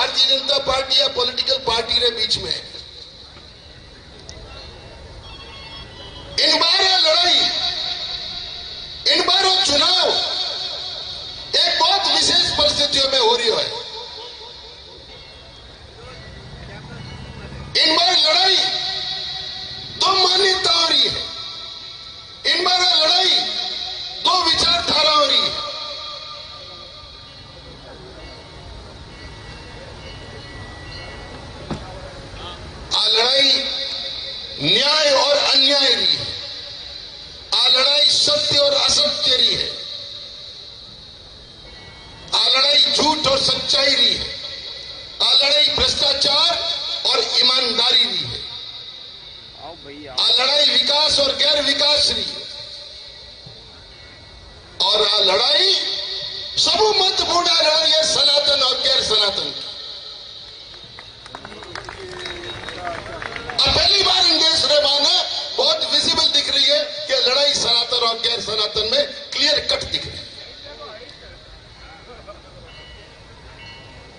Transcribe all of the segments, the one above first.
Bharatiya Janata party या political party रे बीच में इन बार लड़ाई, इन बार चुनाव एक बहुत विशेष परिस्थितियों में हो रही है। इन बार लड़ाई दो मान्यता हो रही है, इन बार लड़ाई दो विचारधारा हो रही है। आ लड़ाई न्याय और अन्याय रही है, आ लड़ाई सत्य और असत्य रही है, आ लड़ाई झूठ और सच्चाई रही है, आ लड़ाई भ्रष्टाचार और ईमानदारी रही है, आ लड़ाई विकास और गैर विकास रही है, और आ लड़ाई सबू महत्वपूर्ण लड़ाई है सनातन और गैर सनातन की। पहली बार इन देश में बहुत विजिबल दिख रही है कि लड़ाई सनातन और गैर सनातन में क्लियर कट दिख रही है।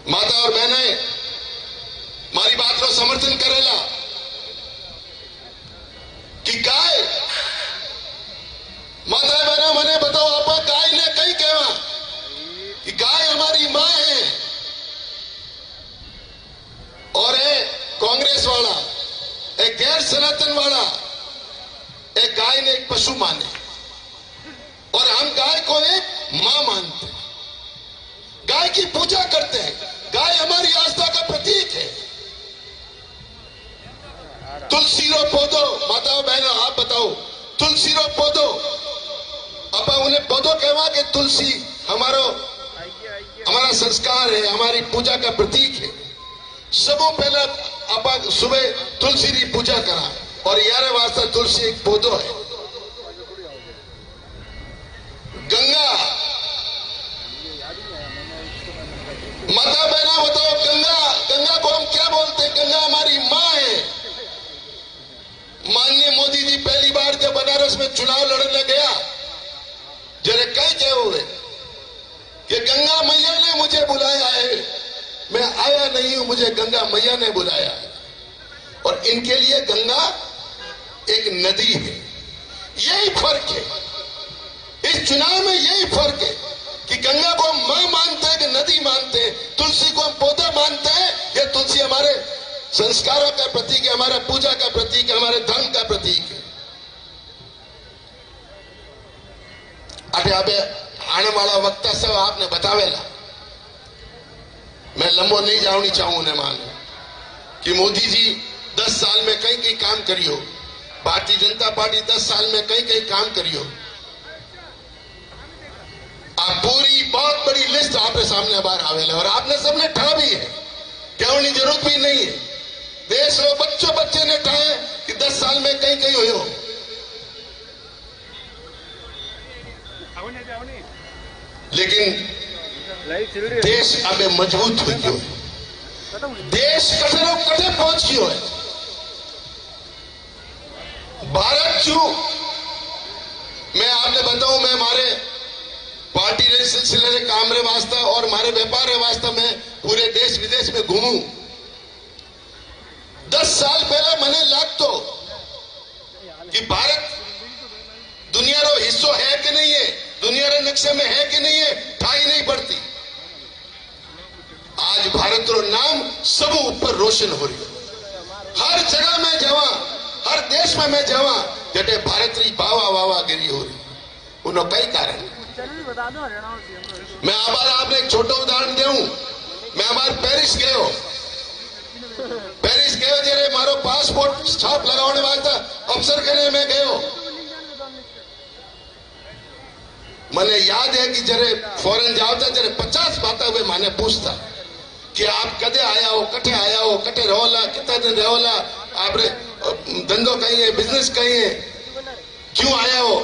माता और बहने मारी बात को समर्थन करेला कि गाय, माता बहनों मैंने बताओ आप गाय ने कई कहवा कि गाय हमारी मां है, और है कांग्रेस वाला, एक गैर सनातन वाला एक गाय ने एक पशु माने, और हम गाय को एक मां मानते हैं, गाय की पूजा करते हैं, गाय हमारी आस्था का प्रतीक है। तुलसी रो पौधो, माताओं बहनों आप बताओ, तुलसी रो पौधो, अब उन्हें पौधो कहवा के तुलसी हमारा संस्कार है, हमारी पूजा का प्रतीक है। सबों पहले आप सुबह तुलसी की पूजा करा, और यारे वास्ता तुलसी एक पौधो है। गंगा, माता बहना बताओ, गंगा को हम क्या बोलते हैं? गंगा हमारी मां है। माननीय मोदी जी पहली बार जब बनारस में चुनाव लड़ने गया, जरे कहे हुए कि गंगा मैया ने मुझे बुलाया है, मैं आया नहीं हूं, मुझे गंगा मैया ने बुलाया है। और इनके लिए गंगा एक नदी है। यही फर्क है इस चुनाव में, यही फर्क है कि गंगा को हम मां मानते हैं कि नदी मानते हैं, तुलसी को हम पौधा मानते हैं। ये तुलसी हमारे संस्कारों का प्रतीक है, हमारा पूजा का प्रतीक है, हमारे धर्म का प्रतीक है। अबे आने वाला वक्ता सब आपने बतावेला, मैं लंबो नहीं जावनी चाहूं ने मान कि मोदी जी 10 साल में कई कई काम करियो, भारतीय जनता पार्टी 10 साल में कई कई काम करियो। आप पूरी बहुत बड़ी लिस्ट आपके सामने बाहर आवेला, और आपने सबने ठा भी है, कहने की जरूरत भी नहीं है। देश रो बच्चे ने ठाए कि 10 साल में कई कई हो। लेकिन देश अब मजबूत हो गयो, देश कठे कठे पहुंच गयो है। भारत जो मैं आपने बताऊं, मैं हमारे पार्टी रे सिलसिले रे काम रे वास्ता और हमारे व्यापार रे वास्ता में पूरे देश विदेश में घूमू। 10 साल पहले मैंने लागतो कि भारत दुनिया रो हिस्सो है कि नहीं है, दुनिया रे नक्शे में है कि नहीं है, ठाई नहीं पड़ती। आज भारत रो नाम सब ऊपर रोशन हो रही है। हर जगह में जावा, हर देश में मैं जावा, जटे भारत री बावा वावा गिरी हो रही, उन्हों कई कारण। मैं आबार आपने एक छोटा उदाहरण देऊं। मैं हमारे पेरिस गयो जरे मारो पासपोर्ट छाप लगाने वास्ते अफसर के मैं गयो। मैंने याद है कि जरे फॉरेन जाता जरे 50 बातें हुए माने पूछता कि आप कदे आया हो, कटे आया हो, कटे रहोला, कितना दिन रहोला, आप धंधो कहीं है, बिजनेस कहीं है, क्यों आया हो,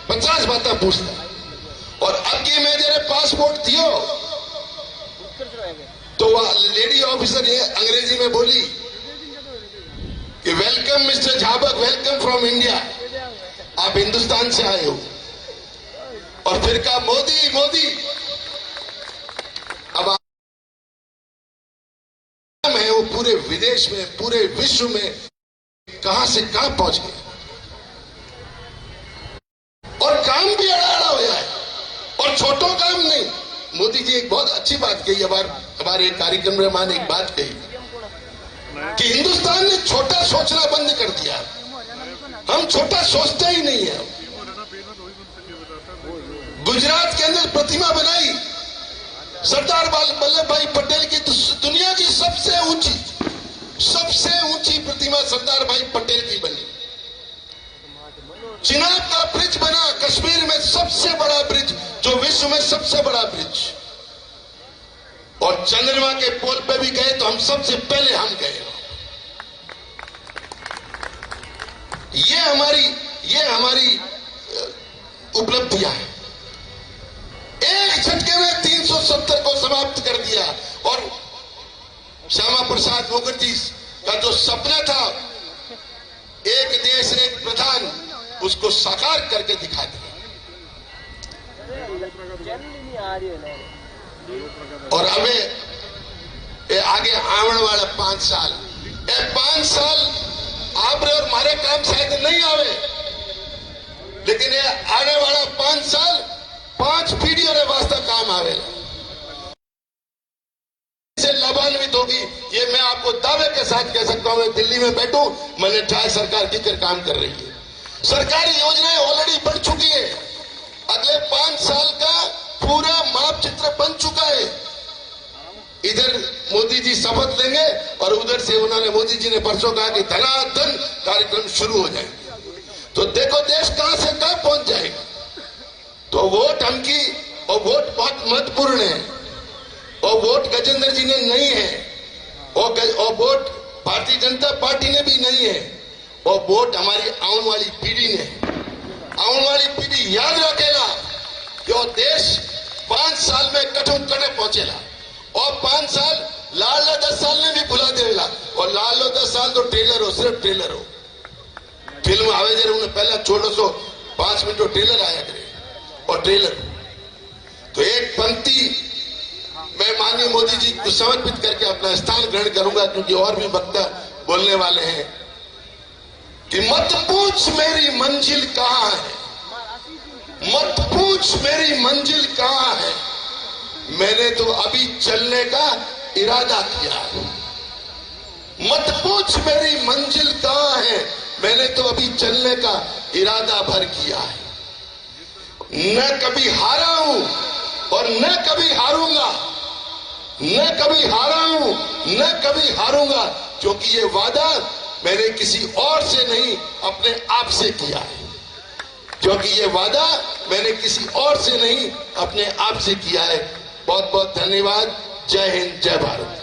50 बातें पूछता। और अब की मैं जरे पासपोर्ट दियो तो वह लेडी ऑफिसर ये अंग्रेजी में बोली कि welcome mister Jhabak, welcome from India, आप हिंदुस्तान से आए हो। और फिर कहा मोदी मोदी। अब विदेश में, पूरे विश्व में कहां से कहां पहुंच गए और काम भी अड़ा हो जाए और छोटो काम नहीं। मोदी जी एक बहुत अच्छी बात कही, हमारे कार्यक्रम में माने एक बात कही कि हिंदुस्तान ने छोटा सोचना बंद कर दिया। हम छोटा सोचते ही नहीं है। गुजरात के अंदर प्रतिमा बनाई सरदार वल्लभ भाई पटेल की, दुनिया की सबसे ऊंची प्रतिमा सरदार भाई पटेल की बनी। चिनाब का ब्रिज बना, कश्मीर में सबसे बड़ा ब्रिज, जो विश्व में सबसे बड़ा ब्रिज। और चंद्रमा के पोल पे भी गए तो हम सबसे पहले हम गए। ये हमारी उपलब्धियां हैं। एक झटके में 370 को समाप्त कर दिया और श्यामा प्रसाद मुखर्जी का जो सपना था, एक देश एक प्रधान, उसको साकार करके दिखा दिया। और हमें आगे आने वाला 5 साल, 5 साल आप और हमारे काम शायद नहीं आवे, लेकिन ये आने वाला 5 साल 5 पीढ़ियों के वास्ते काम आवे से लाभान्वित होगी। ये मैं आपको दावे के साथ कह सकता हूं। मैं दिल्ली में बैठूं, मैंने ट्राई सरकार किधर काम कर रही है। सरकारी योजनाएं ऑलरेडी बढ़ चुकी है। अगले 5 साल का पूरा माप चित्र बन चुका है। इधर मोदी जी शपथ लेंगे और उधर से मोदी जी ने परसों कहा कि धनाधन कार्यक्रम शुरू हो जाएंगे। तो देखो देश कहां से कहां पहुंच जाएगा। तो वोट हमकी, और वोट बहुत महत्वपूर्ण है, और वोट गजेंद्र जी ने नहीं है, और वोट भारतीय जनता पार्टी ने भी नहीं है, और वोट हमारी आने वाली पीढ़ी ने। आने वाली पीढ़ी याद रखेगा कि वो देश 5 साल में कठम कटे पहुंचेगा, और 5 साल लाल 10 साल ने भी भुला देगा। और लाल 10 साल तो ट्रेलर हो, सिर्फ ट्रेलर हो। फिल्म आवे जरा उन्हें पहला छोड़ो सो 5 मिनट तो ट्रेलर आया करे, और ट्रेलर तो एक पंक्ति मैं माननीय मोदी जी को समर्पित करके अपना स्थान ग्रहण करूंगा, क्योंकि और भी वक्ता बोलने वाले हैं कि मत पूछ मेरी मंजिल कहां है, मत पूछ मेरी मंजिल कहां है, मैंने तो अभी चलने का इरादा किया है। मत पूछ मेरी मंजिल कहां है, मैंने तो अभी चलने का इरादा भर किया है। न कभी हारा हूं और न कभी हारूंगा, न कभी हारा हूं न कभी हारूंगा, क्योंकि ये वादा मैंने किसी और से नहीं अपने आप से किया है। क्योंकि ये वादा मैंने किसी और से नहीं अपने आप से किया है। बहुत बहुत धन्यवाद। जय हिंद, जय भारत।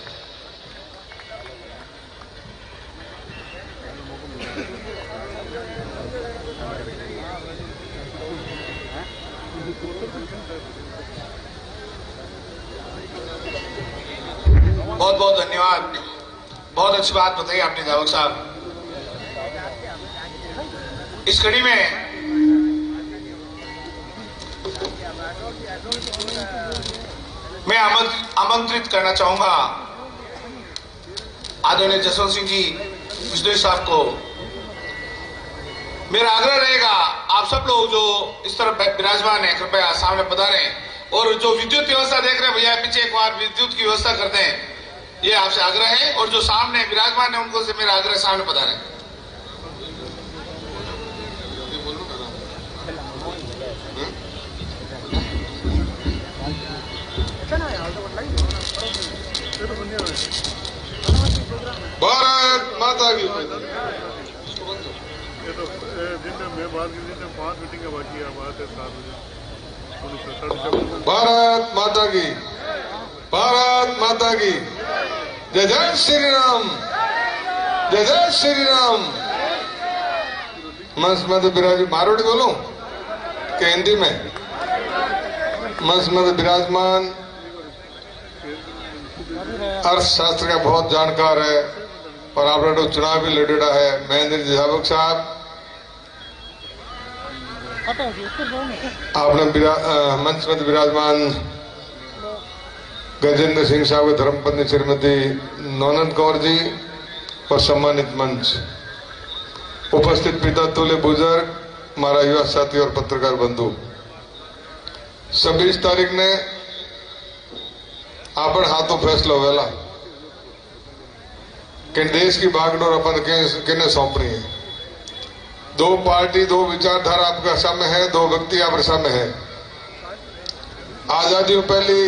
बहुत बहुत धन्यवाद। बहुत अच्छी बात बताई आपने दावक साहब। इस कड़ी में मैं आमंत्रित करना चाहूंगा आदरणीय जसवंत सिंह जी बिश्नोई साहब को। मेरा आग्रह रहेगा आप सब लोग जो इस तरफ विराजमान है, कृपया सामने पधारें, और जो विद्युत व्यवस्था देख रहे हैं भैया पीछे एक बार विद्युत की व्यवस्था करते हैं, ये आपसे आग्रह है। और जो सामने विराजमान है उनको से मेरा आग्रह सामने पधारें। भारत माता की। भारत माता की, भारत माता की। जय जय श्री राम, जय जय श्री राम। मस्त मत विराज, मारवाड़ी बोलूं कि हिंदी में? मस्त मत विराजमान अर्थशास्त्र का बहुत जानकार है और आपने चुनाव भी लड़ेड़ा है, महेंद्र जी धावक साहब। आपने मंच में विराजमान गजेंद्र सिंह साहब के धर्मपत्नी श्रीमती नौनंद कौर जी, और सम्मानित मंच, उपस्थित पिता तुल्य बुजुर्ग, मारा युवा साथी और पत्रकार बंधु, 26 तारीख ने आपण हाथों फैसलो वेला कि देश की बागडोर अपन किने सौंपनी है। 2 पार्टी 2 विचारधारा आपका सामने है, 2 व्यक्ति आपके सामने है। आजादी पहली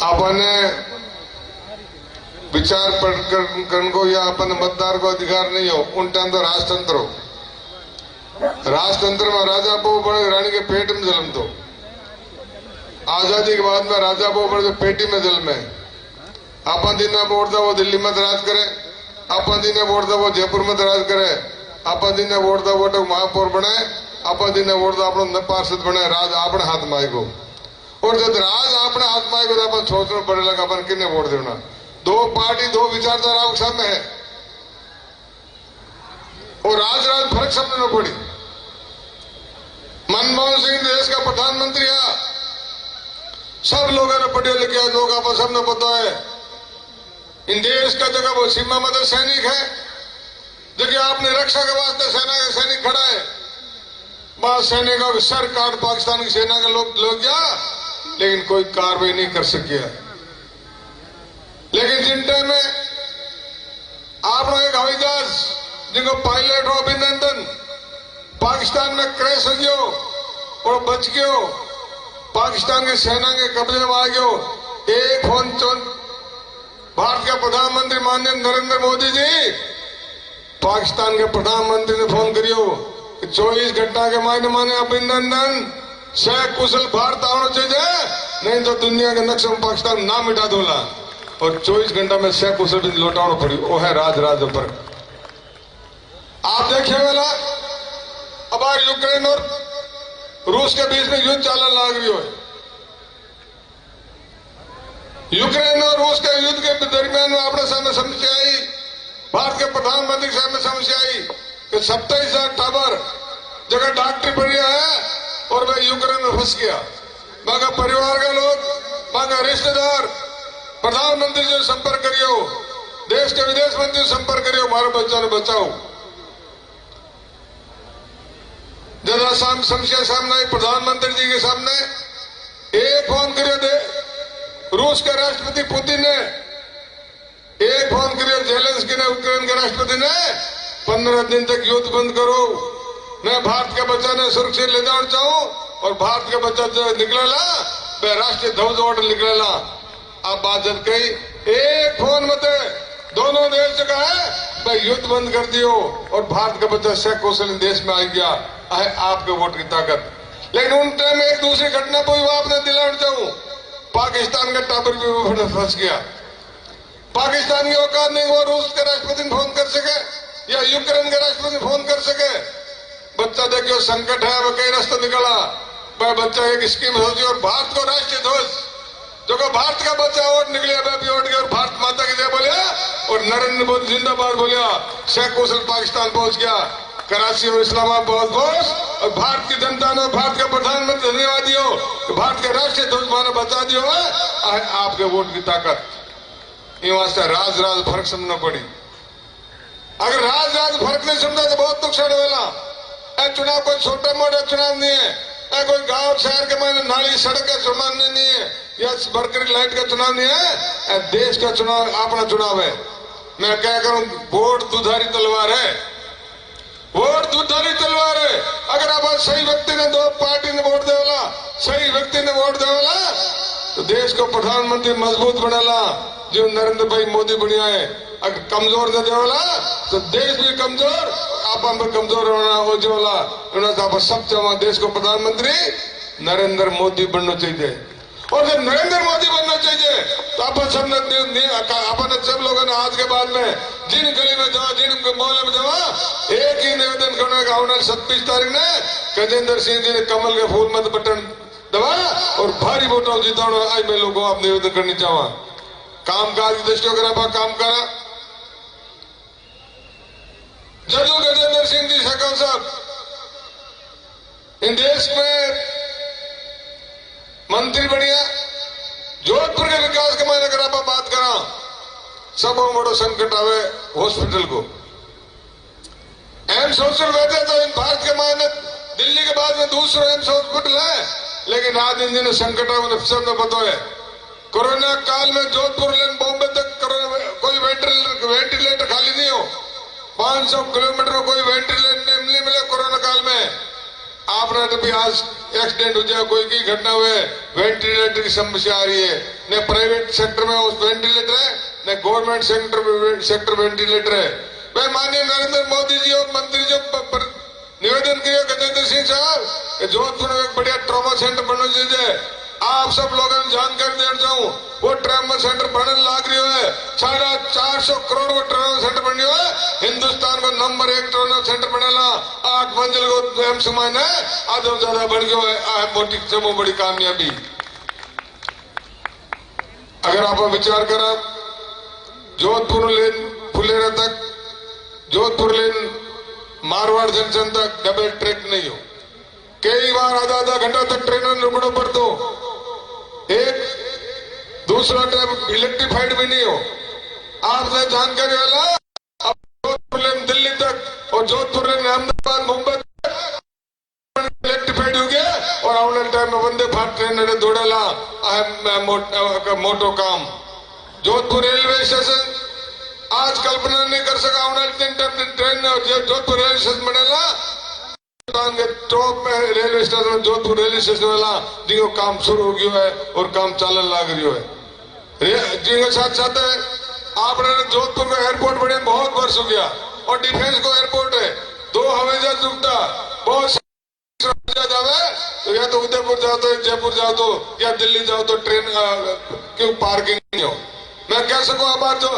आपने विचार करने को या अपन मतदार को अधिकार नहीं हो, उन टाइम तो राजतंत्र हो। राजतंत्र में राजा बहु बड़े रानी के पेट में जन्म तो, आजादी के बाद में राजा बहु बड़े पेटी में जन्म है। अपन दिन में वोट दो वो दिल्ली में राज करे, अपन दिन में वोट दो वो जयपुर में राज करे, अपन दिन में वोट दो वो महापौर बने, अपन दिन में वोट दो अपना पार्षद बने। राज अपने हाथ में आएगो, और जब राज अपने हाथ में आएगो तो अपन सोचना पड़ेगा कि अपन किन्ने वोट देना। 2 पार्टी 2 विचारधारा आपके सामने है, और राज फर्क समझना पड़ी। मनमोहन सिंह देश का प्रधानमंत्री है, सब लोगों ने पढ़े लिखे लोग आप सबने पता है। इन देश का जगह वो सीमा मदद सैनिक है, जगह आपने रक्षा के वास्ते सेना का सैनिक खड़ा है, बाद सैनिकों का सर काट पाकिस्तान की सेना के लोग गया, लेकिन कोई कार्रवाई नहीं कर सकिया। लेकिन जिन टाइम में आप लोग एक हवाई जहाज जिनको पायलट हो अभिनंदन पाकिस्तान में क्रैश हो गयो और बच गयो, पाकिस्तान की सेना के कब्जे में आ गयो। एक फोन भारत के प्रधानमंत्री माननीय नरेंद्र मोदी जी पाकिस्तान के प्रधानमंत्री ने फोन करियो कि 24 घंटा के मायने अभिनंदन कुशल भारत आना चाहिए, नहीं तो दुनिया के नक्शे में पाकिस्तान नाम मिटा दोला। और 24 घंटा में कुशल भी लौटाना पड़ी। वो है राज पर। आप देखिए वाला अब यूक्रेन और रूस के बीच में युद्ध चलने लग रही है। यूक्रेन और रूस के युद्ध के दरमियान में आपने सामने समस्या आई, भारत के प्रधानमंत्री के सामने समस्या आई कि 27,000 टावर जगह डॉक्टरी बढ़िया है और वह यूक्रेन में फंस गया। वहां परिवार के लोग, वहां रिश्तेदार, प्रधानमंत्री जो संपर्क करियो, देश के विदेश मंत्री संपर्क करियो, हमारे बच्चों ने बचाओ। जरा समस्या सामने आई प्रधानमंत्री जी के सामने, एक फोन करियो दे रूस के राष्ट्रपति पुतिन ने, एक फोन करियो जेलेंस्की ने, यूक्रेन के राष्ट्रपति ने 15 दिन तक युद्ध बंद करो, मैं भारत के बच्चा ने सुरक्षित ले जाना चाहूं। और भारत के बच्चा जो निकलेला वह राष्ट्रीय ध्वज ओढ़ निकलेला। अब बात जब कही एक फोन मत दोनों देश जगह है भाई युद्ध बंद कर दियो, और भारत का बच्चा शेख हुसैन देश में आ गया है आपके वोट की ताकत। लेकिन उन टाइम में एक दूसरी घटना को आपने दिलाना चाहूं, पाकिस्तान का टावर भी फंस गया। पाकिस्तान की औकात नहीं वो रूस के राष्ट्रपति फोन कर सके या यूक्रेन के राष्ट्रपति फोन कर सके। बच्चा देखियो संकट है, वह कई रास्ते निकला, वह बच्चा एक स्कीम सोची और भारत को राष्ट्रीय ध्वज जो को भारत का बच्चा वोट निकले भी वोट गया और भारत माता की जय बोलिया और नरेंद्र मोदी जिंदाबाद बोलिया। शेख हुसैन पाकिस्तान पहुंच गया, कराची और इस्लामाबाद पहुंच, और भारत की जनता ने भारत के प्रधानमंत्री धन्यवाद दियो, भारत के राष्ट्रीय ध्वज माने बचा दियो है आपके वोट की ताकत। ये वास्ते राज फर्क समझना पड़ी। अगर राज फर्क नहीं समझा तो बहुत नुकसान होगा। चुनाव कोई छोटा मोटा चुनाव नहीं है, कोई गांव शहर के माने नाली सड़क का चुनाव नहीं है, या बरकरी लाइट का चुनाव नहीं है, देश का चुनाव अपना चुनाव है। मैं क्या करूं, वोट दुधारी तलवार है, वोट दुधारी तलवार है। अगर आप सही व्यक्ति ने 2 पार्टी ने वोट देवला, सही व्यक्ति ने वोट देवला तो देश को प्रधानमंत्री मजबूत बनेला जो नरेंद्र भाई मोदी बढ़िया है। अगर कमजोर ने देवला तो देश भी कमजोर, आप कमजोर होना हो जो सब चाह देश को प्रधानमंत्री नरेंद्र मोदी बनना चाहिए। और जब नरेंद्र मोदी बनना चाहिए तो अपन सब लोगों ने आज के बाद में जिन गली में जाओ, जिन मोहल्ले में जाओ, एक ही निवेदन करने का होना 27 तारीख ने गजेंद्र सिंह जी ने कमल के फूल मत बटन दबा और भारी वोटों जिताना। आज मैं लोगों आप निवेदन करनी चाहूंगा, कामकाज की दृष्टि अगर आप काम करा जदू गजेंद्र सिंह जी शेखावत साहब इन देश में मंत्री बढ़िया, जोधपुर के विकास के मायने सब बड़ो संकट आवे हॉस्पिटल को। एम्स हॉस्पिटल वैसे तो इन भारत के मायने दिल्ली के बाद में दूसरा एम्स हॉस्पिटल है, लेकिन आज इन दिनों संकट है, सबने पता है। कोरोना काल में जोधपुर लेन बॉम्बे तक कोई वेंटिलेटर खाली नहीं हो, 500 किलोमीटर कोई वेंटिलेटर नहीं मिले कोरोना काल में। आपने तो भी आज एक्सीडेंट हो जाए, कोई की घटना हुए, वेंटिलेटर की समस्या आ रही है। न प्राइवेट सेक्टर में उस वेंटिलेटर है, न गवर्नमेंट सेक्टर वेंटिलेटर है। मैं माननीय नरेंद्र मोदी जी और मंत्री जी निवेदन किया गजेंद्र सिंह साहब, जोधपुर में एक बढ़िया ट्रॉमा सेंटर बनना चाहिए। आप सब लोगों ने जानकारी देना चाहूँ, वो ट्रॉमा सेंटर बनने लाग रही है, 450 करोड़ वो ट्रॉमा सेंटर बनी है। हिंदुस्तान को नंबर 1 ट्रॉमा सेंटर बनेला, 8 मंजिल को एम्स मायने आधे ज्यादा बढ़ गयो है। मोटी से बड़ी कामयाबी। अगर आप विचार करा जोधपुर लेन फुलेरा तक, जोधपुर लेन मारवाड़ जंक्शन तक डबल ट्रैक नहीं हो, कई बार आधा घंटा तक ट्रेन रुकना पड़ता हो। एक दूसरा ट्रैक इलेक्ट्रिफाइड भी नहीं हो। आपने जानकारी वाला अब जोधपुर लेन दिल्ली तक और जोधपुर लेन अहमदाबाद मुंबई इलेक्ट्रिफाइड हो गया, और आने टाइम में वंदे भारत ट्रेन दौड़ेला मोटो काम। जोधपुर रेलवे स्टेशन आज कल्पना नहीं कर सका, ट्रेन जोधपुर रेलवे स्टेशन बनेला, टॉप में railway station Jodhpur railway station वाला जिनको काम शुरू हो गया है और काम चलन लग रही है। जिनके साथ साथ आपने जोधपुर का एयरपोर्ट बने बहुत वर्ष हो गया, और डिफेंस को एयरपोर्ट है, 2 हवाई जहाज रुकता, बहुत जावे तो या तो उदयपुर जाओ तो जयपुर जाओ तो या दिल्ली जाओ तो ट्रेन क्यों पार्किंग नहीं हो। मैं कह सकूं अब जो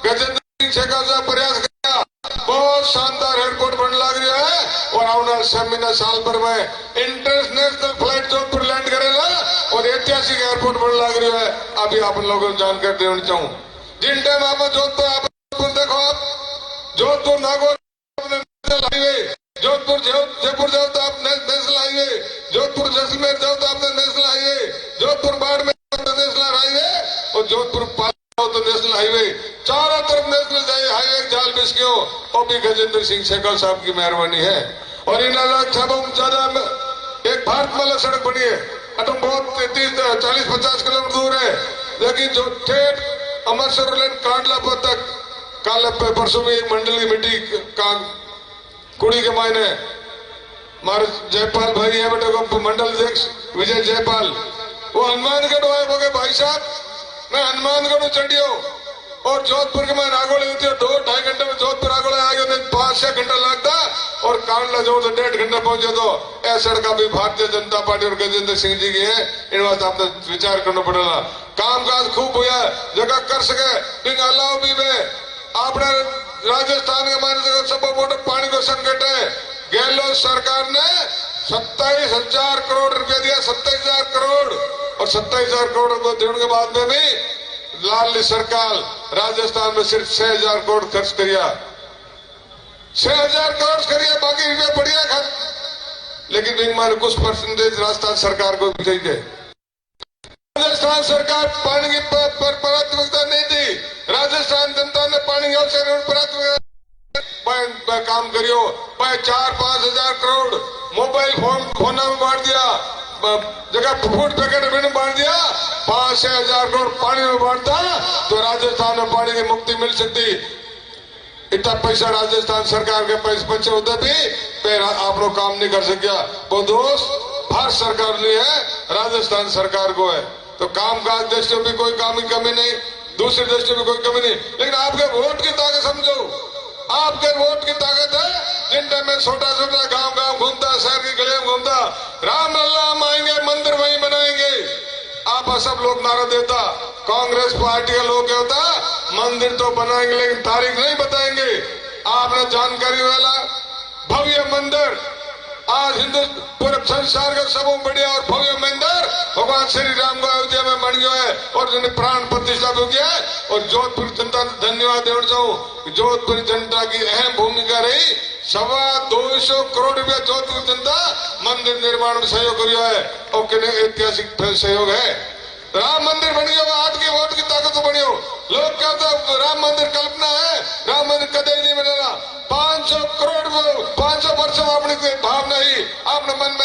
गजेंद्र सिंह शेखावत साहब प्रयास किया, बहुत शानदार एयरपोर्ट बनने लग रहा है, और आने वाले साल भर में इंटरनेशनल फ्लाइट जोधपुर लैंड करेगा, और ऐतिहासिक एयरपोर्ट बनने लग रहा है। अभी आप लोगों को जानकारी देना चाहूँ, जिन टाइम आप जोधपुर देखो, आप जोधपुर नागौर हाईवे, जोधपुर जयपुर जाओ तो आप नेशनल हाईवे, जोधपुर जैसलमेर जाओ तो आपने national highway, Jodhpur Barmer national highway, और जोधपुर तो नेशनल हाईवे, चारों तरफ नेशनल हाईवे जाल बिस के हो, और भी गजेंद्र सिंह शेखावत साहब की मेहरबानी है। और इन ज्यादा एक भारतमाला सड़क बनी है, अटम बहुत 40-50 किलोमीटर दूर है, लेकिन जो ठेठ अमरसर लेन कांडला तक कल परसों में एक मंडल की मिट्टी का कुड़ी के मायने हमारे जयपाल भाई है बेटे को मंडल अध्यक्ष विजय जयपाल, वो हनुमानगढ़ आए भाई साहब, मैं हनुमानगढ़ चढ़ियो और जोधपुर के मैं आगोले होती है 2-2.5 घंटे में जोधपुर आगोले आ गए, 5-6 घंटा लगता, और कांडला जाओ तो 1.5 घंटा पहुंचे। तो यह सड़क भी भारतीय जनता पार्टी और गजेंद्र सिंह जी की है, इन बात आपने विचार करना पड़ेगा। काम काज खूब हुआ जगह कर सके अलाव भी में आपने राजस्थान के माने सब मोटर पानी को संकट है, गहलोत सरकार ने 27,000 करोड़ रुपया दिया, 27,000 करोड़, और 27,000 करोड़ को देने के बाद में भी लाल सरकार राजस्थान में सिर्फ 6,000 करोड़ खर्च करिया, 6,000 करोड़ करिए, बाकी रुपया बढ़िया खर्च, लेकिन माने कुछ परसेंटेज राजस्थान सरकार को भी चाहिए। राजस्थान सरकार पानी की प्राथमिकता नहीं दी, राजस्थान जनता ने पानी की प्राथमिकता काम करियो, 4-5 हजार करोड़ मोबाइल फोन में बांट दिया, जगह फूड पैकेट में बांट दिया, 5-6 हजार करोड़ पानी में बांटता तो राजस्थान में पानी की मुक्ति मिल सकती। इतना पैसा राजस्थान सरकार के पैसे होते भी आप लोग काम नहीं कर सकिया, वो दोष भारत सरकार ने है, राजस्थान सरकार को है। तो काम काज दृष्टि में भी कोई काम की कमी नहीं, दूसरी दृष्टि में कोई कमी नहीं, लेकिन आपके वोट की ताकत समझो, आपके वोट की ताकत है। जिन टाइम में छोटा गांव घूमता, शहर की गलियों में घूमता, राम लल्ला हम आएंगे, मंदिर वहीं बनाएंगे, आप सब लोग नारा देता, कांग्रेस पार्टी के लोग क्या होता, मंदिर तो बनाएंगे लेकिन तारीख नहीं बताएंगे। आपने जानकारी वाला भव्य मंदिर आज हिंदू पूरे संसार का सबसे बढ़िया और भव्य मंदिर भगवान श्री राम को अयोध्या में बन गया है, और जिन्हें प्राण प्रतिष्ठा हो गया है। और जोधपुर जनता को धन्यवाद देना चाहूँ, जोधपुर जनता की अहम भूमिका रही, 225 करोड़ रुपया जोधपुर जनता मंदिर निर्माण में सहयोग करियो है, और ऐतिहासिक सहयोग है। राम मंदिर बन गया, आज के वोट की ताकत को बनियो। लोग कहते हैं राम मंदिर कल्पना है, राम मंदिर कदे नहीं बनेगा। 500 करोड़ 500 वर्षों अपनी कोई भाव नहीं, आपने मन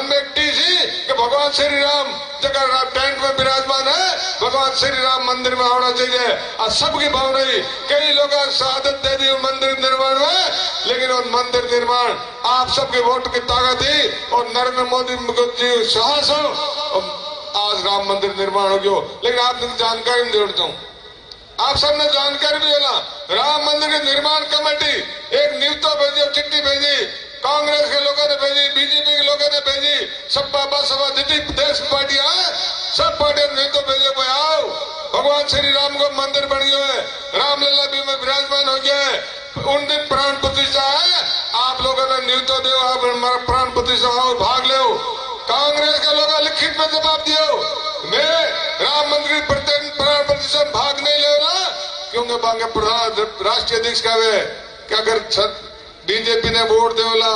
में एक टीसी कि भगवान श्री राम जगह टेंट में विराजमान है, भगवान श्री राम मंदिर में आना चाहिए। और सबकी भाव नहीं, कई लोग शहादत दे दी मंदिर निर्माण में, लेकिन उन मंदिर निर्माण आप सबके वोट की ताकत थी और नरेंद्र मोदी जी साहस हो, आज राम मंदिर निर्माण हो गयो। लेकिन आपने जानकारी नहीं देता हूं, आप सबने जानकारी भी होला। राम मंदिर की निर्माण कमेटी एक न्यूज़ भेजी, चिट्ठी भेजी, कांग्रेस के लोगों ने भेजी, बीजेपी के लोगों ने भेजी, सब बाबा सभा जितनी देश पार्टियां हैं सब पार्टियां न्यूज़ भेजे, भाई आओ भगवान श्री राम को मंदिर बन गया है, रामलला भी में विराजमान हो गया है, उन दिन प्राण प्रतिष्ठा है, आप लोगों ने न्यूज़ दे, आप हमारा प्राण प्रतिष्ठा और भाग ले। कांग्रेस के लोग लिखित में जवाब दियो, मैं राम मंदिर प्राण प्रतिष्ठा भाग नहीं लेना, क्योंकि बांगे प्रधान राष्ट्रीय अध्यक्ष कहे कि अगर बीजेपी ने वोट देवला,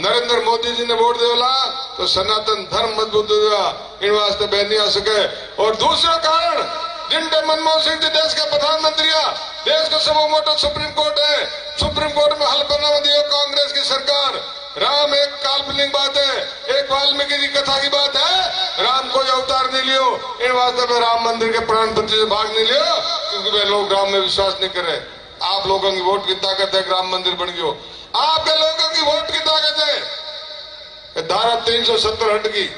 नरेंद्र मोदी जी ने वोट देवला तो सनातन धर्म मजबूत होगा, इन वास्ते बहन नहीं आ सके। और दूसरा कारण, जिन मनमोहन सिंह जी देश का प्रधानमंत्री है, देश का सबसे मोटा सुप्रीम कोर्ट है, सुप्रीम कोर्ट में हल बना दिया कांग्रेस की सरकार। राम एक काल्पनिक बात है, एक वाल्मीकि की कथा की बात है, राम कोई अवतार नहीं लियो, इन वास्ते में राम मंदिर के प्राण प्रतिष्ठा भाग नहीं लियो, क्योंकि वे लोग राम में विश्वास नहीं करे। आप लोगों की वोट की ताकत है, राम मंदिर बन गयो। आपके लोगों की वोट की ताकत है, धारा 370 हट गई,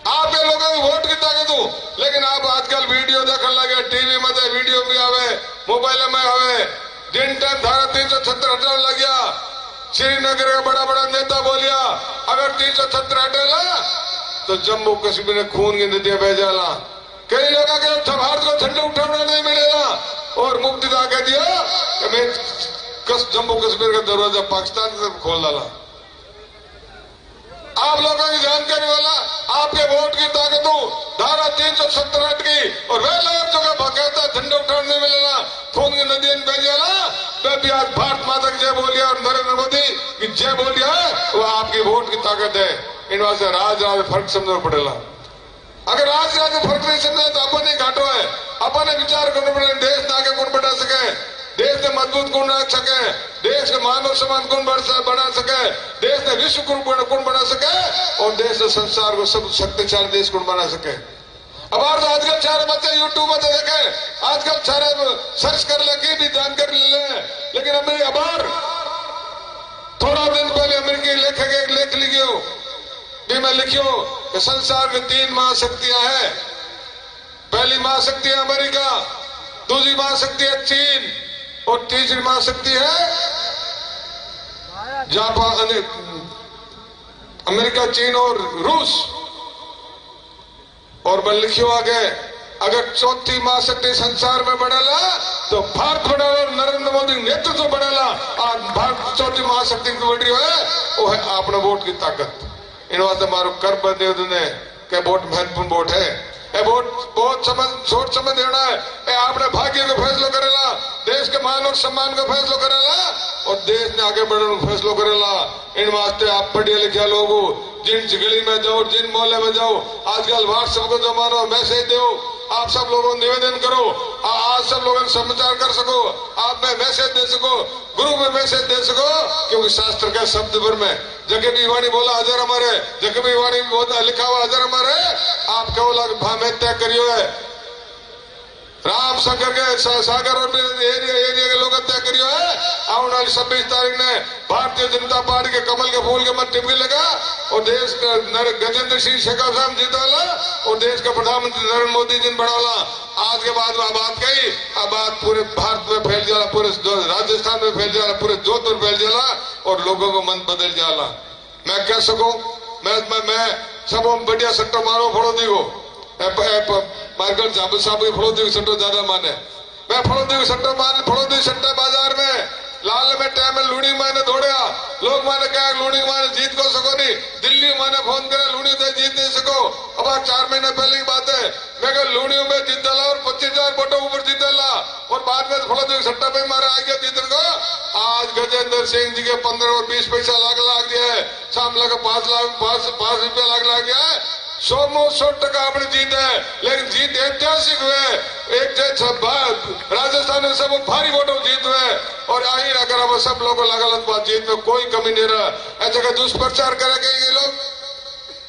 आपके लोगों की वोट की ताकत हो। लेकिन आप आजकल वीडियो देखने लगे, टीवी में वीडियो भी आवे, मोबाइल में आवे, जिन टाइम धारा 370 हटाने लग गया, श्रीनगर का बड़ा बड़ा नेता बोलिया अगर 370 हटेला तो जम्मू कश्मीर में खून की नदियां बह जाला, कई लोगों के भारत को झंडा उठाना नहीं मिलेगा, और मुफ्ती दा कह दिया कि मैं जम्मू कश्मीर का दरवाजा पाकिस्तान की तरफ खोल डाला। आप लोगों की जानकारी वाला, आपके वोट की ताकत हो, धारा 370 हट गई, और वे लोग जो बाकायदा झंडा उठाने नहीं मिलेगा, खून की नदियां बह जाला, तभी आज भारत माता की जय बोलिया और नरेंद्र मोदी की जय बोलिया है, वो आपकी वोट की ताकत है। इन वास्ते राज फर्क समझना पड़ेगा। अगर राज फर्क नहीं समझे तो अपन ही घाटो है, अपन विचार करना पड़ेगा, देश ने आगे कौन बढ़ा सके, देश ने मजबूत कौन रख सके, देश के मानव सम्मान कौन बढ़ा सके, देश ने विश्व कौन बना सके, और देश ने संसार को सब शक्तिशाली देश कौन बना सके। अब तो आजकल सारे बच्चे यूट्यूब में देखे, आजकल सारे सर्च कर लगे भी जानकारी ले ले, लेकिन अबार थोड़ा दिन पहले अमेरिकी लेखक एक लेख लिखियो भी मैं लिखियो कि संसार में 3 महाशक्तियां हैं। पहली महाशक्ति है अमेरिका, दूसरी महाशक्ति है चीन, और तीसरी महाशक्ति है जापान, अमेरिका, चीन और रूस। और मैं लिखियो आगे, अगर चौथी महाशक्ति संसार में बढ़ेला तो भारत बढ़ेला, नरेंद्र मोदी नेतृत्व बढ़ेला। आज भारत चौथी महाशक्ति की बढ़ी है, वो है अपने वोट की ताकत। इन वास्ते मारो कर बदे के वोट महत्वपूर्ण वोट है, ए वोट बहुत सोच समझ देना है, ए आपने भाग्य का फैसलो करेला, देश के मान और सम्मान का फैसलो करेला, और देश ने आगे बढ़ने का फैसलो करेला। इन वास्ते आप पढ़े लिखे लोग जिन गली में जाओ, जिन मोहल्ले में जाओ, आजकल व्हाट्सएप को जमाना, मैसेज दो, आप सब लोगों को निवेदन करो, आज सब लोगों को समाचार कर सको, आप में मैसेज दे सको, ग्रुप में मैसेज दे सको, क्योंकि शास्त्र का शब्द भर में जगह भी वाणी बोला हजार हमारे, जगह भी वाणी लिखा हुआ हजार हमारे, आप केवल भाव तय करियो है, राम सागर के सागर और एरिया के लोग तय करियो है। आने वाली 26 तारीख ने भारतीय जनता पार्टी के कमल के फूल के मत टिपकी लगा, और देश का गजेंद्र सिंह शेखावत जीतवाला, और देश का प्रधानमंत्री नरेंद्र मोदी जी बढ़ावाला। आज के बाद बात कही, अब बात पूरे भारत में फैल जाला, पूरे राजस्थान में फैल जाला, पूरे जोधपुर फैल जाला, और लोगों को मन बदल जाला। मैं कह सकूं, मैं सब बढ़िया सट्टो मारो फड़ोदी को, मार्केट जाबू साहब फड़ोदी सट्टो ज्यादा माने, मैं फड़ोदी सट्टो माने, फड़ोदी सट्टा बाजार में लाल में टाइम में लूणी माने दौड़िया, लोग माने क्या लूणी माने जीत को सको नहीं, दिल्ली माने फोन करे लूणी से जीत नहीं सको। अब 4 महीने पहले की बात है, मैं कहा लूणी में जीत डाला और 25,000 वोटों ऊपर जीत डाला, और बाद में फड़ोदी सट्टा पे मारे आ गया जीतने को। आज गजेंद्र सिंह जी के 15 और 20 पैसा लाख दिया है, शाम लगा 5 रुपया लाख गया है, 100% अपनी जीत है, लेकिन जीत ऐतिहासिक हुए। एक राजस्थान में सब भारी वोटों जीत हुए और आई अगर अब सब लोगों गलत बात, जीत में कोई कमी नहीं रहा। ऐसे का दुष्प्रचार करेंगे ये लोग,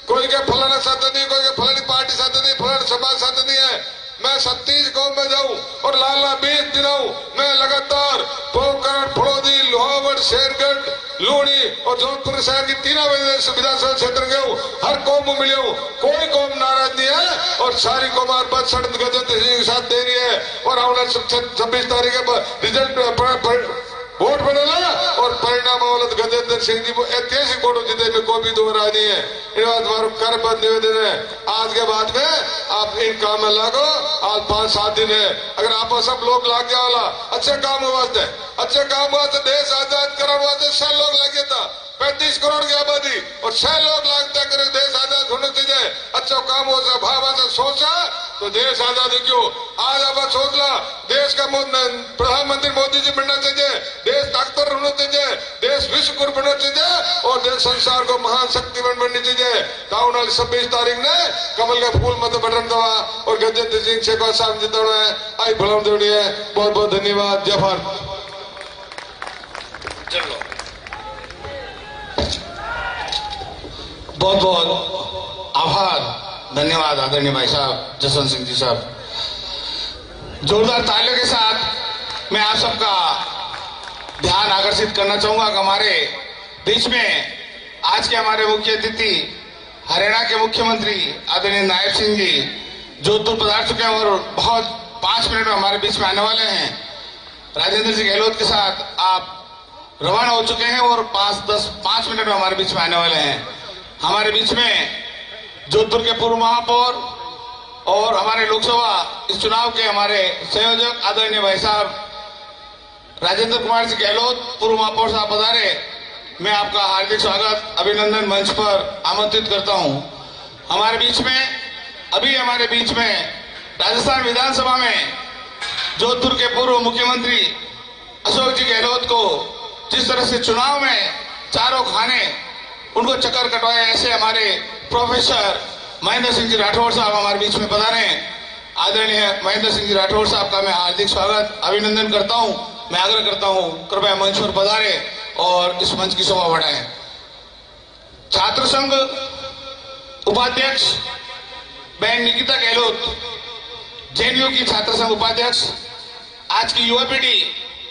कोई के फलाना साथ नहीं, कोई के फलानी पार्टी साथ नहीं, फलाना समाज साथ नहीं है। मैं 37 गांव में जाऊं और लाला 20 दिन हूं, मैं लगातार पोखरण, फड़ौदी, लोहावड़, शेरगढ़, लूणी और जोधपुर शहर की 3 विधानसभा क्षेत्र गए हूं। हर कौम में मिले हूं, कोई कौम नाराज नहीं है और सारी कौम बात सड़क गजेंद्र सिंह के साथ दे रही है। और आने 26 तारीख के रिजल्ट वोट बनेगा और परिणाम गजेंद्र सिंह जी को ऐतिहासिक वोटों जीते में कोई भी दो राय नहीं है। इन बात हमारा करबद्ध निवेदन है, आज के बाद में आप इन काम में लागो। आज 5-7 दिन है, अगर आप सब लोग लाग जाओ वाला अच्छे काम हुआ थे, अच्छे काम हुआ तो देश आजाद कराने वास्ते 6 लोग लगे था, 35 करोड़ की आबादी और 6 लोग लागता कर देश आजाद होने चाहिए। अच्छा काम हो भाव से सोचा तो देश आजादी क्यों। आज अब सोच ला, देश का प्रधानमंत्री मोदी जी बनना चाहिए, देश ताकतवर होना चाहिए, देश विश्व गुरु बनना चाहिए और देश संसार को महान शक्तिमान बननी चाहिए। ताऊ 26 तारीख ने कमल का फूल मत बटन दवा और गजेंद्र सिंह शेखर साहब जितना है आई फलम देनी है। बहुत बहुत धन्यवाद। जय भारत। बहुत बहुत आभार, धन्यवाद आदरणीय भाई साहब जसवंत सिंह जी साहब। जोरदार तालियों के साथ मैं आप सबका ध्यान आकर्षित करना चाहूंगा कि हमारे बीच में आज के हमारे मुख्य अतिथि हरियाणा के मुख्यमंत्री आदरणीय नायब सिंह जी जोधपुर पधार चुके हैं और बहुत 5 मिनट में हमारे बीच में आने वाले हैं। राजेंद्र जी गहलोत के साथ आप रवाना हो चुके हैं और 5 मिनट में हमारे बीच में आने वाले हैं। हमारे बीच में जोधपुर के पूर्व महापौर और हमारे लोकसभा इस चुनाव के हमारे संयोजक आदरणीय भाई साहब राजेंद्र कुमार जी गहलोत पूर्व महापौर साहब पधारे। मैं आपका हार्दिक स्वागत अभिनंदन मंच पर आमंत्रित करता हूं। हमारे बीच में राजस्थान विधानसभा में जोधपुर के पूर्व मुख्यमंत्री अशोक जी गहलोत को जिस तरह से चुनाव में चारों खाने उनको चक्कर कटवाए, ऐसे हमारे प्रोफेसर महेंद्र सिंह जी राठौड़ साहब हमारे बीच में पधारे हैं। आदरणीय महेंद्र सिंह जी राठौड़ साहब का मैं हार्दिक स्वागत अभिनंदन करता हूं। मैं आग्रह करता हूं कृपया मंच पर पधारे और इस मंच की शोभा बढ़ाएं। छात्र संघ उपाध्यक्ष बहन निकिता गहलोत, जेएनयू की छात्र संघ उपाध्यक्ष, आज की युवा पीढ़ी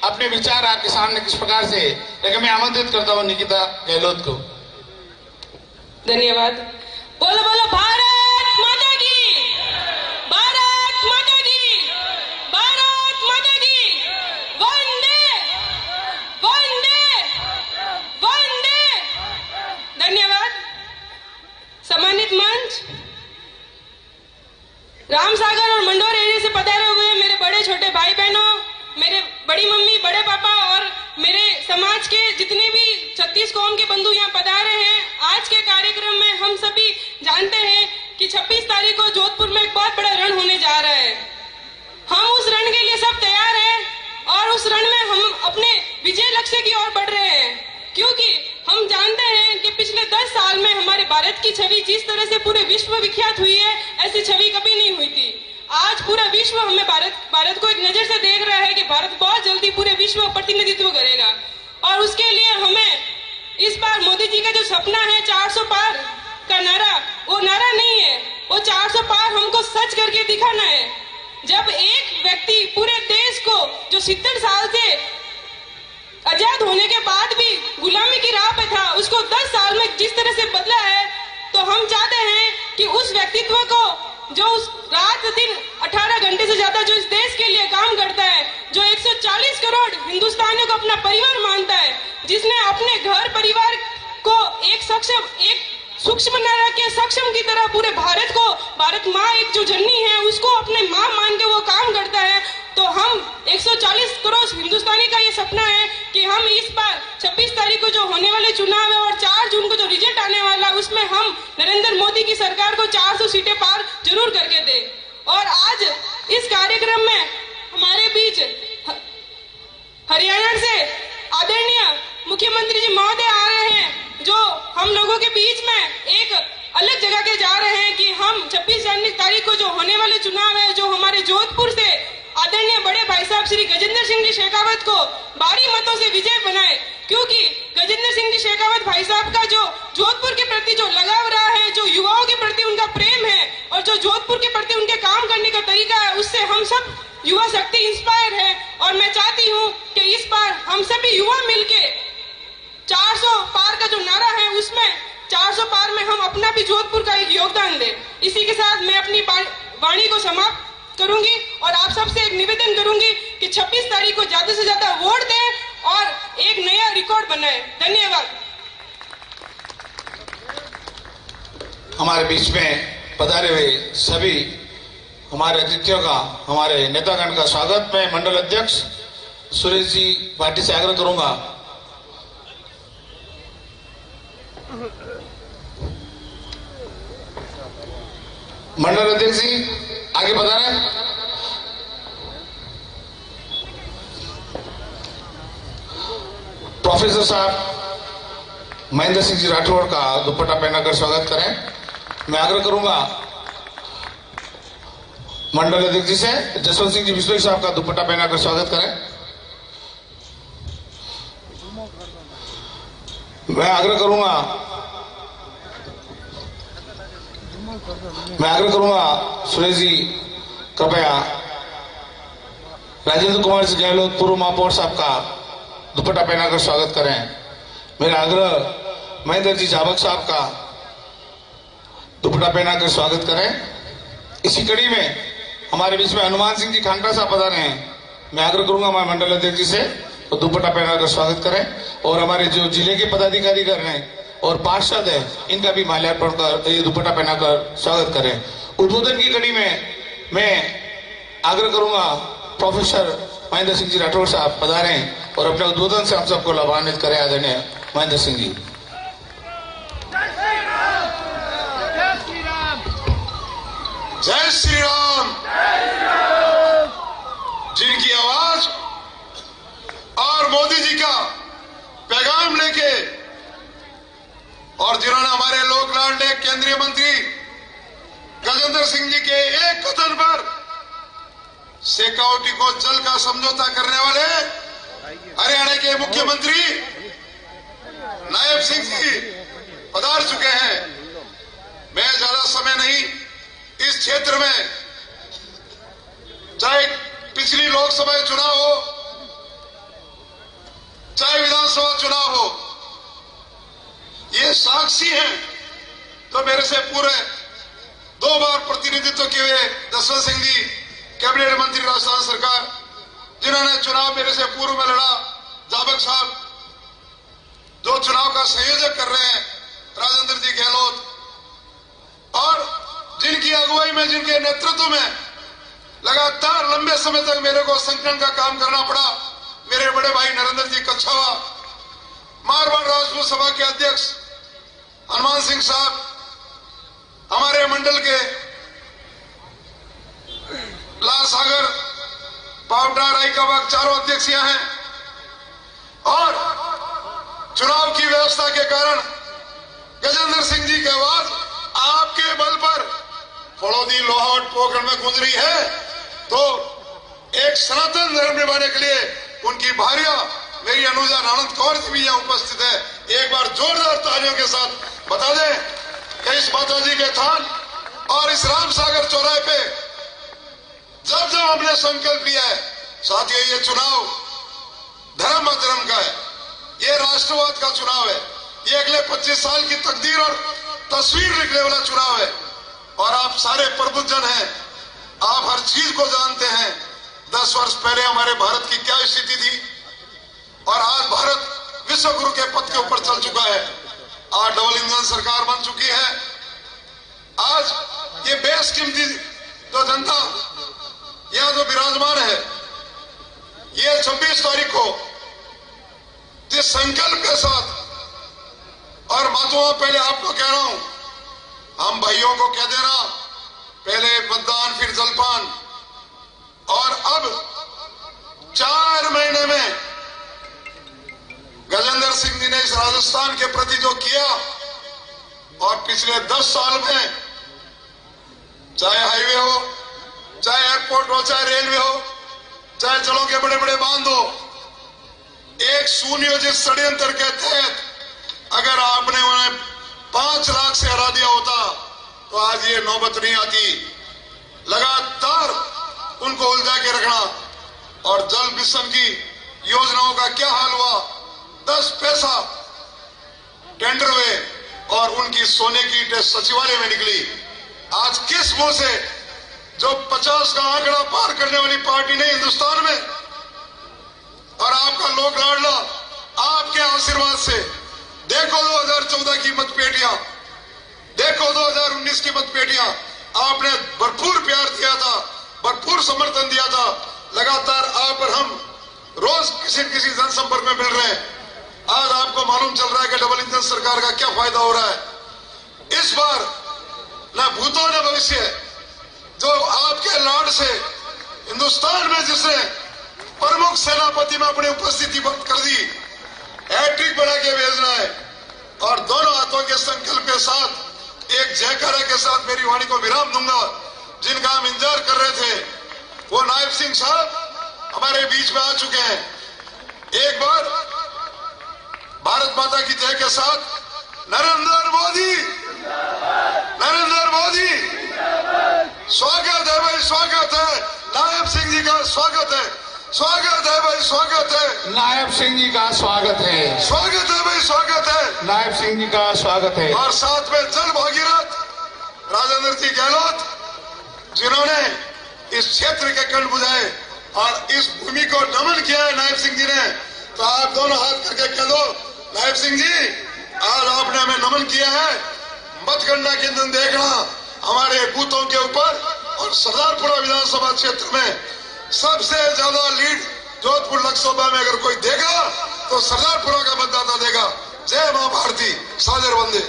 अपने विचार आपके सामने किस प्रकार से, लेकिन मैं आमंत्रित करता हूं निकिता गहलोत को। धन्यवाद। बोलो बोलो भारत माता की, भारत माता की, भारत माता की, वंदे वंदे वंदे। धन्यवाद। सम्मानित मंच, रामसागर और मंडोर एरिया से पधारे हुए मेरे बड़े छोटे भाई बहनों, मेरे बड़ी मम्मी, बड़े पापा और मेरे समाज के जितने भी 36 कौम के बंधु यहाँ पधारे हैं। आज के कार्यक्रम में हम सभी जानते हैं कि 26 तारीख को जोधपुर में एक बहुत बड़ा रण होने जा रहा है। हम उस रण के लिए सब तैयार हैं और उस रण में हम अपने विजय लक्ष्य की ओर बढ़ रहे हैं, क्योंकि हम जानते हैं कि पिछले 10 साल में हमारे भारत की छवि जिस तरह से पूरे विश्व विख्यात हुई है, ऐसी छवि कभी नहीं हुई थी। आज पूरा विश्व हमें भारत को एक नजर से देख रहा है कि भारत बहुत जल्दी पूरे विश्व का प्रतिनिधित्व करेगा और उसके लिए हमें इस बार मोदी जी का जो सपना है 400 पार का नारा, वो नारा नहीं है, वो 400 पार हमको सच करके दिखाना है। जब एक व्यक्ति पूरे देश को जो 70 साल से आजाद होने के बाद भी गुलामी की राह पे था, उसको 10 साल में जिस तरह से बदला है, तो हम चाहते हैं कि उस व्यक्तित्व को जो उस रात दिन 18 घंटे से ज्यादा जो इस देश के लिए काम करता है, जो 140 करोड़ हिंदुस्तानियों को अपना परिवार मानता है, जिसने अपने घर परिवार को एक सूक्ष्म न रख के सक्षम की तरह पूरे भारत को, भारत माँ एक जो जननी है उसको अपने माँ मान के वो काम करता है, तो हम 140 करोड़ हिंदुस्तानी का ये सपना है कि हम इस बार 26 तारीख को जो होने वाले चुनाव है और 4 जून को जो रिजल्ट आने वाला, उसमें हम नरेंद्र मोदी की सरकार को 400 सीटें पार जरूर करके दे। और आज इस कार्यक्रम में हमारे बीच हरियाणा से आदरणीय मुख्यमंत्री जी महोदय आ रहे हैं, जो हम लोगों के बीच में एक अलग जगह के जा रहे हैं कि हम 26 तारीख को जो होने वाले चुनाव है, जो हमारे जोधपुर से आदरणीय बड़े भाई साहब श्री गजेंद्र सिंह जी शेखावत को भारी मतों से विजय बनाए, क्योंकि गजेंद्र सिंह जी शेखावत भाई साहब का जो जोधपुर के प्रति जो लगाव रहा है, जो युवाओं के प्रति उनका प्रेम है और जो जोधपुर के प्रति उनके काम करने का तरीका है, उससे हम सब युवा शक्ति इंस्पायर है। और मैं चाहती हूँ कि इस बार हम सभी युवा मिलके 400 पार का जो नारा है, उसमें 400 पार में हम अपना भी जोधपुर का एक योगदान दें। इसी के साथ मैं अपनी वाणी को समाप्त करूंगी और आप सबसे एक निवेदन करूंगी कि 26 तारीख को ज्यादा से ज्यादा वोट दें और एक नया रिकॉर्ड बनाएं। धन्यवाद। हमारे बीच में पधारे हुए सभी हमारे अतिथियों का, हमारे नेतागण का स्वागत मैं मंडल अध्यक्ष सुरेश जी भाटी से आग्रह करूंगा। मंडल अध्यक्ष जी आगे बता रहे हैं। प्रोफेसर साहब महेंद्र सिंह जी राठौड़ का दुपट्टा पहनाकर स्वागत करें। मैं आग्रह करूंगा मंडल अध्यक्ष जी से जसवंत सिंह जी बिस्मिल साहब का दुपट्टा पहनाकर स्वागत करें। मैं आग्रह करूंगा सुरेश जी कृपया राजेंद्र कुमार जी गहलोत पूर्व महापौर साहब का दुपट्टा पहनाकर स्वागत करें। मेरा आग्रह महेंद्र जी जाबक साहब का दुपट्टा पहनाकर स्वागत करें। इसी कड़ी में हमारे बीच में हनुमान सिंह जी खांगटा साहब पधारे हैं। मैं आग्रह करूंगा हमारे मंडल अध्यक्ष जी से तो दुपट्टा पहनाकर स्वागत करें और हमारे जो जिले के पदाधिकारी कर रहे हैं और पार्षद है इनका भी माल्यार्पण कर ये दुपट्टा पहनाकर स्वागत करें। उद्बोधन की कड़ी में मैं आग्रह करूंगा प्रोफेसर महेंद्र सिंह जी राठौड़ साहब पधारे और अपने उद्बोधन से हम सबको लाभान्वित करें। आदरणीय महेंद्र सिंह जी। जय श्री राम। जिनकी आवाज और मोदी जी का पैगाम लेके और जिन्होंने हमारे लोक लाडले केंद्रीय मंत्री गजेंद्र सिंह जी के एक कथन पर सिक्योरिटी को जल का समझौता करने वाले हरियाणा के मुख्यमंत्री नायब सिंह जी पधार चुके हैं। मैं ज्यादा समय नहीं इस क्षेत्र में, चाहे पिछली लोकसभा चुनाव हो चाहे विधानसभा चुनाव हो, ये साक्षी हैं। तो मेरे से पूरे 2 बार प्रतिनिधित्व किए हुए जसवंत सिंह जी कैबिनेट मंत्री राजस्थान सरकार, जिन्होंने चुनाव मेरे से पूर्व में लड़ा, जाबक साहब जो चुनाव का संयोजक कर रहे हैं, राजेंद्र जी गहलोत, और जिनकी अगुवाई में जिनके नेतृत्व में लगातार लंबे समय तक मेरे को संगठन का काम करना पड़ा, मेरे बड़े भाई नरेंद्र जी कच्छावा, मारवाड़ राजपूत सभा के अध्यक्ष हनुमान सिंह साहब, हमारे मंडल के लाल सागर, पावटा, रायकाबाग चारों अध्यक्ष यहाँ हैं। और चुनाव की व्यवस्था के कारण गजेंद्र सिंह जी की आवाज आपके बल पर फड़ौदी, लोहावट, पोखरण में गूंज रही है। तो एक सनातन धर्म निभाने के लिए उनकी भार्या मेरी अनुजा आनंद कौर जी भी यहाँ उपस्थित है। एक बार जोरदार तालियों के साथ बता दें कि इस माता जी के थान और इस राम सागर चौराहे पे जब जब हमने संकल्प लिया है, साथियों, ये चुनाव धर्म अधर्म का है, ये राष्ट्रवाद का चुनाव है, ये अगले 25 साल की तकदीर और तस्वीर लिखने वाला चुनाव है। और आप सारे प्रबुद्धजन हैं, आप हर चीज को जानते हैं। 10 वर्ष पहले हमारे भारत की क्या स्थिति थी और आज भारत विश्व गुरु के पद के ऊपर चल चुका है। आज डबल इंजन सरकार बन चुकी है। आज ये बेशकीमती जो जनता यहां जो विराजमान है, ये 26 तारीख को जिस संकल्प के साथ, और मातुआ पहले आपको कह रहा हूं, हम भाइयों को कह देना, पहले मतदान फिर जलपान, और अब 4 महीने में गजेंद्र सिंह जी ने इस राजस्थान के प्रति जो किया और पिछले 10 साल में चाहे हाईवे हो, चाहे एयरपोर्ट हो, चाहे रेलवे हो, चाहे जलों के बड़े बड़े बांध हो, एक सुनियोजित षड्यंत्र के तहत अगर आपने उन्हें 5 लाख से हरा दिया होता तो आज ये नौबत नहीं आती। लगातार उनको उलझा के रखना। और जल मिशन की योजनाओं का क्या हाल हुआ? 10 पैसा टेंडर हुए और उनकी सोने की ईंटें सचिवालय में निकली। आज किस मुंह से, जो 50 का आंकड़ा पार करने वाली पार्टी नहीं हिंदुस्तान में, और आपका लोक लाडला आपके आशीर्वाद से, देखो 2014 की मतपेटियां, देखो 2019 की मतपेटियां, आपने भरपूर प्यार दिया था, भरपूर समर्थन दिया था। लगातार आप और हम रोज किसी न किसी जनसंपर्क में मिल रहे हैं। आज आपको मालूम चल रहा है कि डबल इंजन सरकार का क्या फायदा हो रहा है। इस बार न भूतो न भविष्य, जो आपके लाड से हिंदुस्तान में जिसने प्रमुख सेनापति में अपनी उपस्थिति कर दी, हैट्रिक बना के भेजना है। और दोनों हाथों के संकल्प के साथ, एक जयकारा के साथ मेरी वाणी को विराम दूंगा। जिनका हम इंतजार कर रहे थे, वो नायब सिंह साहब हमारे बीच में आ चुके हैं। एक बार भारत माता की जय के साथ नरेंद्र मोदी, नरेंद्र मोदी, स्वागत है भाई, स्वागत है। नायब सिंह जी का स्वागत है, स्वागत है भाई, स्वागत है। नायब सिंह जी का स्वागत है, स्वागत है भाई, स्वागत है। नायब सिंह जी का स्वागत है। और साथ में जल भागीरथ राजेंद्र जी गहलोत, जिन्होंने इस क्षेत्र के कण बुझाए और इस भूमि को नमन किया है नायब सिंह जी ने। तो आप दोनों हाथ करके कह दो, नायब सिंह जी, आज आपने हमें नमन किया है। मतगणना के दिन देखना हमारे बूथों के ऊपर, और सरदारपुरा विधानसभा क्षेत्र में सबसे ज्यादा लीड जोधपुर लोकसभा में अगर कोई देगा तो सरदारपुरा का मतदाता देगा। जय मां भारती, सादर वंदे।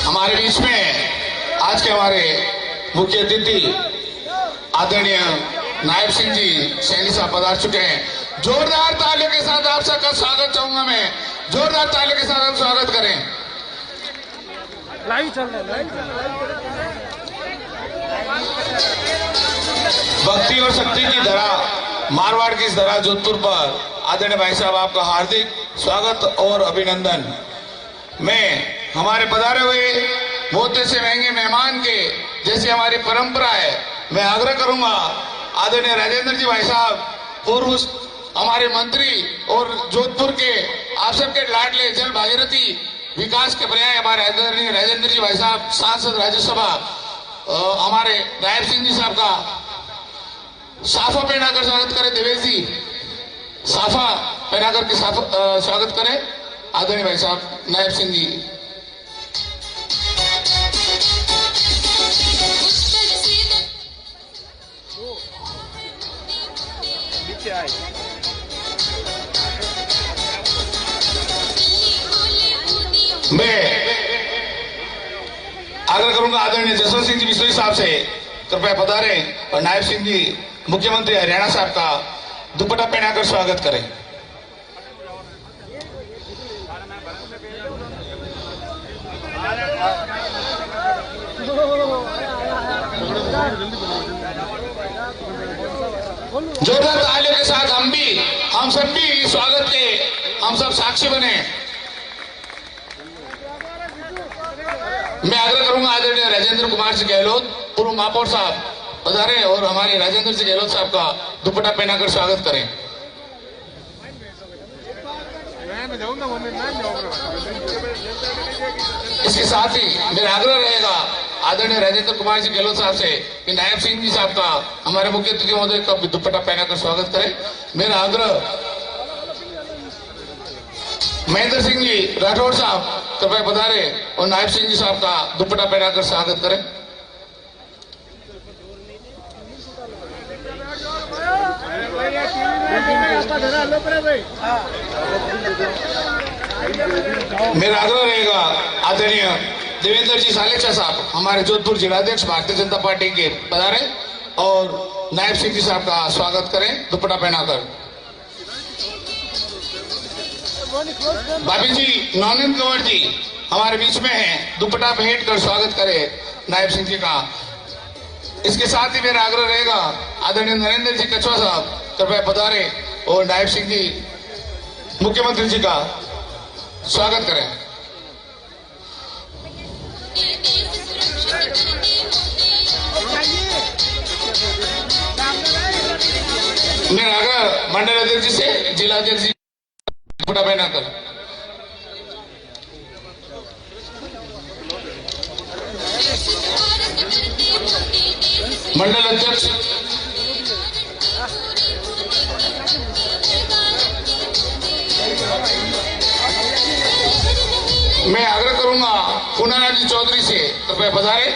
हमारे बीच में आज के हमारे मुख्य अतिथि आदरणीय नायब सिंह जी सैनी साहब पधार चुके हैं। जोरदार तालियों के साथ आप सबका स्वागत चाहूंगा मैं। जोरदार तालियों के साथ हम स्वागत करें। लाइव चल रहा है। भक्ति और शक्ति की धरा, मारवाड़ की इस धरा जोधपुर पर आदरणीय भाई साहब आपका हार्दिक स्वागत और अभिनंदन। मैं हमारे पधारे हुए मोहते से महंगे मेहमान के, जैसे हमारी परंपरा है, मैं आग्रह करूंगा आदरणीय राजेंद्र जी भाई साहब, पूर्व हमारे मंत्री और जोधपुर के आप सबके लाडले जल भागीरथी विकास के पर्याय हमारे आदरणीय राजेंद्र जी भाई साहब, सांसद राज्यसभा, हमारे नायब सिंह जी साहब का साफा पहनाकर स्वागत करें। देवेश जी साफा पहनाकर के स्वागत करें आदरणीय भाई साहब नायब सिंह जी। मैं आग्रह करूंगा आदरणीय जसवंत सिंह जी बिश्नोई साहब से कृपया पधारें और नायब सिंह जी मुख्यमंत्री हरियाणा साहब का दुपट्टा पहनाकर स्वागत करें। जोरदार तालियों के साथ हम सब भी स्वागत के हम सब साक्षी बने। मैं आग्रह करूंगा आदरणीय राजेंद्र कुमार जी गहलोत, पूर्व महापौर साहब पधारें और हमारे राजेंद्र जी गहलोत साहब का दुपट्टा पहनाकर स्वागत करें। इसके साथ ही मेरा आग्रह रहेगा आदरणीय राजेंद्र कुमार जी गहलोत साहब से कि नायब सिंह जी साहब का, हमारे मुख्य अतिथि महोदय का दुपट्टा पहनाकर स्वागत करें। मेरा आग्रह महेंद्र सिंह जी राठौड़ साहब कृपया पधारे और नायब सिंह जी साहब का दुपट्टा पहनाकर स्वागत करें। मेरा आग्रह रहेगा आदरणीय देवेंद्र जी सालेचा साहब, हमारे जोधपुर जिलाध्यक्ष भारतीय जनता पार्टी के पधारे और नायब सिंह जी साहब का स्वागत करें दुपट्टा पहनाकर। भाभी जी नौनिंद कंवर जी हमारे बीच में हैं, दुपट्टा भेंट कर स्वागत करें नायब सिंह जी का। इसके साथ ही मेरा आग्रह रहेगा आदरणीय नरेंद्र जी कछवा साहब कृपया पधारे और नायब सिंह जी मुख्यमंत्री जी का स्वागत करें। मेरा आग्रह मंडल अध्यक्ष जी से जिला अध्यक्ष जी दुपट्टा पहना कर। मंडल अध्यक्ष मैं आग्रह करूंगा पूनालाल जी चौधरी से कृपया पधारे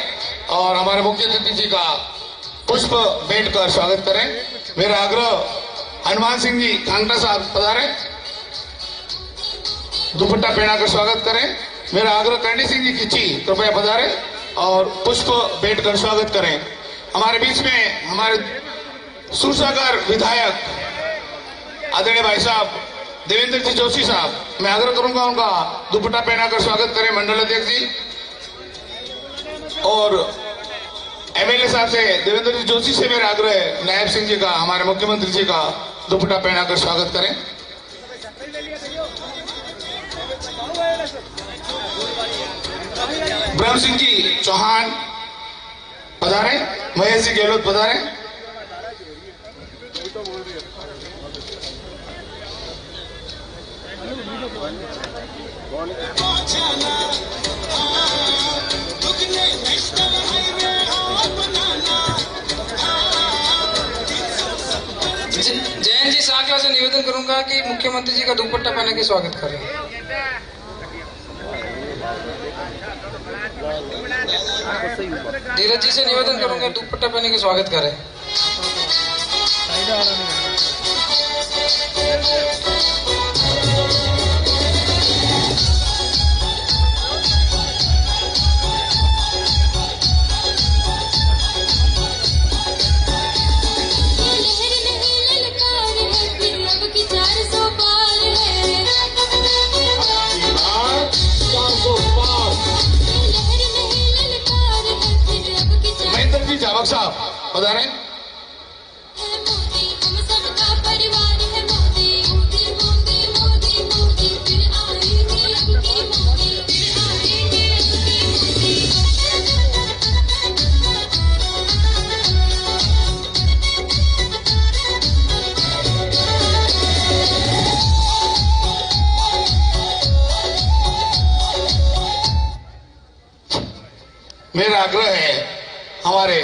और हमारे मुख्य अतिथि जी का पुष्प भेंट कर स्वागत करें। मेरा आग्रह हनुमान सिंह जी खांगटा साहब पधारे, दुपट्टा पहनाकर स्वागत करें। मेरा आग्रह करणी सिंह जी खिची कृपया पधारे और पुष्प भेंट कर स्वागत करें। हमारे बीच में हमारे सूरसागर विधायक आदरणीय भाई साहब देवेंद्र जी जोशी साहब, मैं आग्रह करूंगा उनका दुपट्टा पहनाकर स्वागत करें मंडल अध्यक्ष जी। और एमएलए साहब से देवेंद्र जी जोशी से मेरा आग्रह है नायब सिंह जी का हमारे मुख्यमंत्री जी का दुपट्टा पहनाकर स्वागत करें। ब्रह्म सिंह जी चौहान पधारे, महेश जी गहलोत पधारे। जयंत जी साकला से निवेदन करूंगा कि मुख्यमंत्री जी का दुपट्टा पहने के स्वागत करें। धीरज जी से निवेदन करूंगा दुपट्टा पहने के स्वागत करें। महेंद्र जी जावक साहब पधारे। मेरा आग्रह है हमारे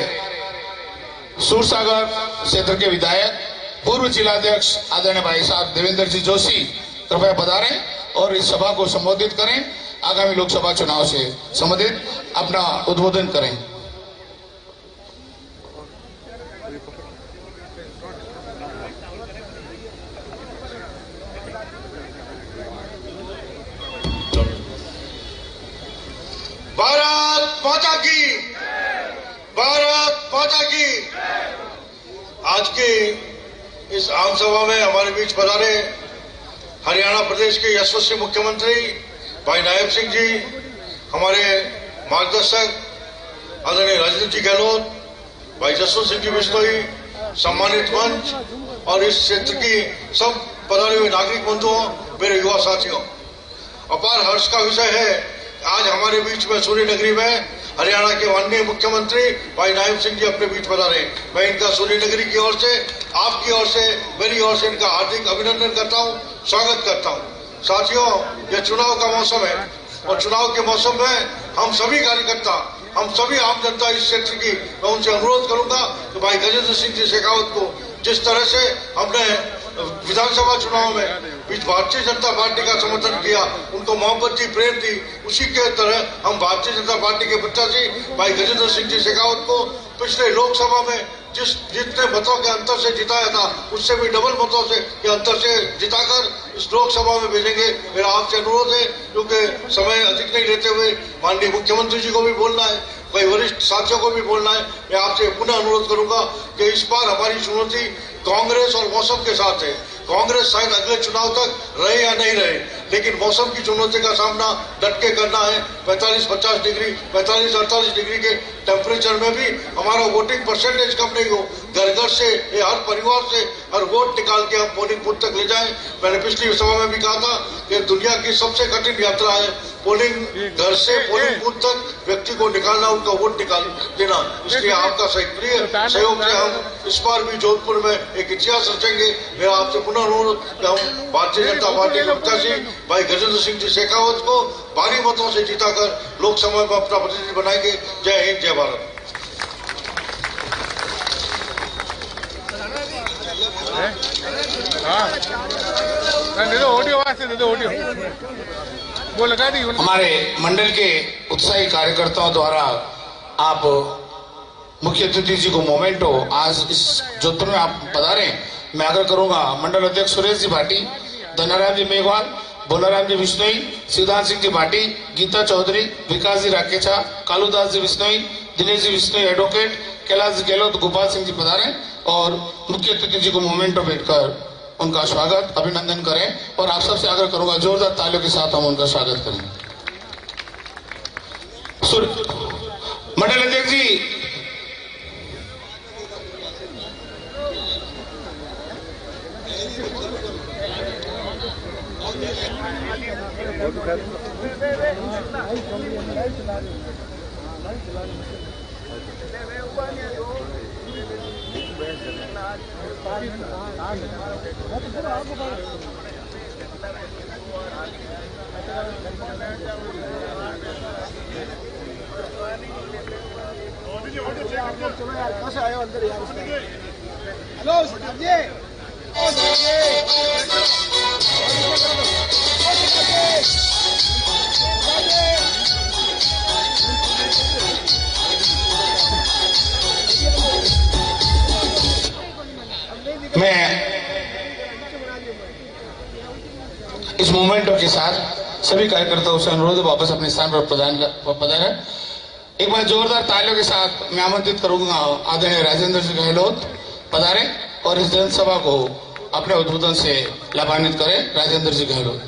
सूरसागर क्षेत्र के विधायक पूर्व जिलाध्यक्ष आदरणीय भाई साहब देवेंद्र जी जोशी कृपया पधारें और इस सभा को संबोधित करें। आगामी लोकसभा चुनाव से संबंधित अपना उद्बोधन करें। भारत माता की, भारत माता की। आज की इस आम सभा में हमारे बीच पधारे हरियाणा प्रदेश के यशस्वी मुख्यमंत्री भाई नायब सिंह जी, हमारे मार्गदर्शक आदरणीय राजेंद्र जी गहलोत, भाई जसवंत सिंह जी बिश्नोई, सम्मानित मंच और इस क्षेत्र की सब पधारे हुए नागरिक बंधुओं, मेरे युवा साथियों, अपार हर्ष का विषय है आज हमारे बीच में सूर्य नगरी में हरियाणा के माननीय मुख्यमंत्री भाई नायब सिंह जी अपने बीच पधारे। मैं इनका सूर्य नगरी की ओर से, आपकी ओर से, मेरी ओर से इनका हार्दिक अभिनंदन करता हूं, स्वागत करता हूं। साथियों, यह चुनाव का मौसम है और चुनाव के मौसम में हम सभी कार्यकर्ता, हम सभी आम जनता इस क्षेत्र की, मैं उनसे अनुरोध करूंगा कि भाई गजेंद्र सिंह जी शेखावत को जिस तरह से हमने विधानसभा चुनाव में भारतीय जनता पार्टी का समर्थन किया, उनको मोहब्बत दी, प्रेम दी, उसी के तरह हम भारतीय जनता पार्टी के प्रत्याशी भाई गजेंद्र सिंह जी शेखावत को पिछले लोकसभा में जितने मतों के अंतर से जिताया था, उससे भी डबल मतों से के अंतर से जिताकर इस लोकसभा में भेजेंगे। मेरा आपसे अनुरोध है, क्योंकि समय अधिक नहीं लेते हुए माननीय मुख्यमंत्री जी को भी बोलना है, कई वरिष्ठ साथियों को भी बोलना है। मैं आपसे पुनः अनुरोध करूंगा कि इस बार हमारी चुनौती कांग्रेस और मौसम के साथ है। कांग्रेस शायद अगले चुनाव तक रहे या नहीं रहे, लेकिन मौसम की चुनौती का सामना डट के करना है। 45-50 डिग्री 45-48 डिग्री के टेम्परेचर में भी हमारा वोटिंग परसेंटेज कम नहीं हो, घर घर से हर परिवार से हर वोट निकाल के हम पोलिंग बूथ तक ले जाएं। मैंने पिछली सभा में भी कहा था कि दुनिया की सबसे कठिन यात्रा है पोलिंग घर से पोलिंग बूथ तक व्यक्ति को निकालना, उनका वोट निकाल देना। इसलिए आपका सक्रिय सहयोग से हम इस बार भी जोधपुर में एक इतिहास रचेंगे। मेरा आपसे पुनः अनुरोध कि हम भारतीय जनता पार्टी के प्रत्याशी भाई गजेंद्र सिंह जी शेखावत को भारी मतों से जीताकर लोकसभा में अपना प्रतिनिधि बनाएंगे। जय हिंद, जय भारत। वो लगा दी। हमारे मंडल के उत्साही कार्यकर्ताओं द्वारा आप मुख्य अतिथि जी को मोमेंटो आज इस जोधपुर में आप पधारे। मैं आग्रह करूंगा मंडल अध्यक्ष सुरेश जी भाटी, धनाराम जी मेघवाल, बोलाराम जी बिश्नोई, शिवदान सिंह जी भाटी, गीता चौधरी, विकास जी राकेचा, कालूदास जी बिश्नोई, दिनेश जी बिश्नोई एडवोकेट, कैलाश जी गहलोत, गोपाल सिंह जी पधारे और मुख्य अतिथि जी को मोमेंटो भेंटकर उनका स्वागत अभिनंदन करें। और आप सबसे आग्रह करूंगा जोरदार तालियों के साथ हम उनका स्वागत करें। मंडल अध्यक्ष जी मैं इस मोमेंटो के साथ सभी कार्यकर्ताओं से अनुरोध वापस अपने स्थान पर पधारें। एक बार जोरदार तालियों के साथ मैं आमंत्रित करूंगा आदरणीय राजेंद्र जी गहलोत पधारें और इस जनसभा को अपने उद्बोधन से लाभान्वित करें। राजेंद्र जी गहलोत।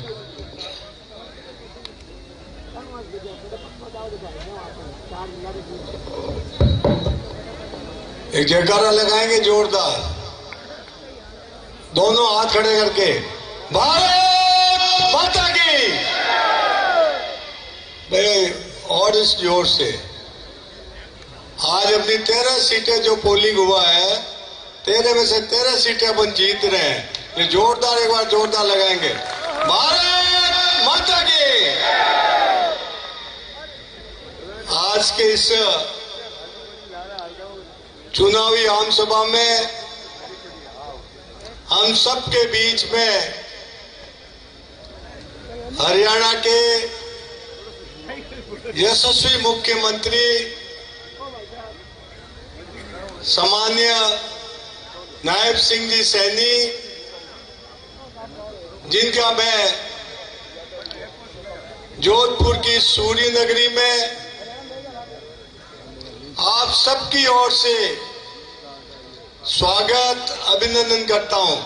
एक जयकारा लगाएंगे जोरदार, दोनों हाथ खड़े करके। भारत माता की। भाई और इस जोर से आज अपनी 13 सीटें जो पोलिंग हुआ है, 13 में से 13 सीटें अपन जीत रहे हैं। ये जोरदार एक बार जोरदार लगाएंगे। भारत माता की। आज के इस चुनावी आम सभा में हम सबके बीच में हरियाणा के यशस्वी मुख्यमंत्री सम्मान्य नायब सिंह जी सैनी, जिनका मैं जोधपुर की सूर्य नगरी में आप सबकी ओर से स्वागत अभिनंदन करता हूं।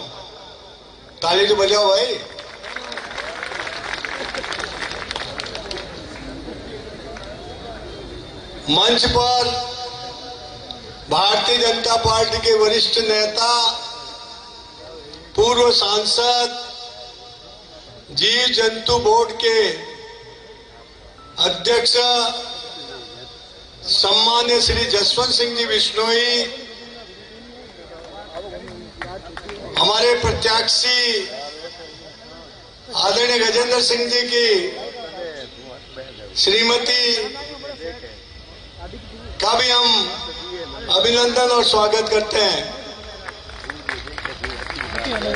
ताली तो बजाओ भाई। मंच पर भारतीय जनता पार्टी के वरिष्ठ नेता, पूर्व सांसद, जीव जंतु बोर्ड के अध्यक्ष सम्मान्य श्री जसवंत सिंह जी बिश्नोई, हमारे प्रत्याशी आदरणीय गजेंद्र सिंह जी की श्रीमती का भी हम अभिनंदन और स्वागत करते हैं।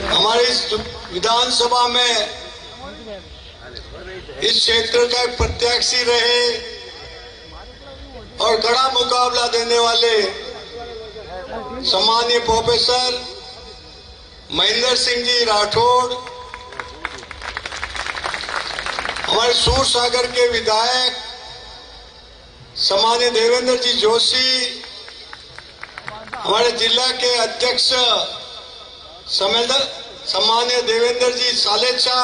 हमारे इस विधानसभा में इस क्षेत्र का एक प्रत्याशी रहे और कड़ा मुकाबला देने वाले सम्मानीय प्रोफेसर महेंद्र सिंह जी राठौड़, हमारे सूर सागर के विधायक सम्मानीय देवेंद्र जी जोशी, हमारे जिला के अध्यक्ष सम्मान्य देवेंद्र जी सालेचा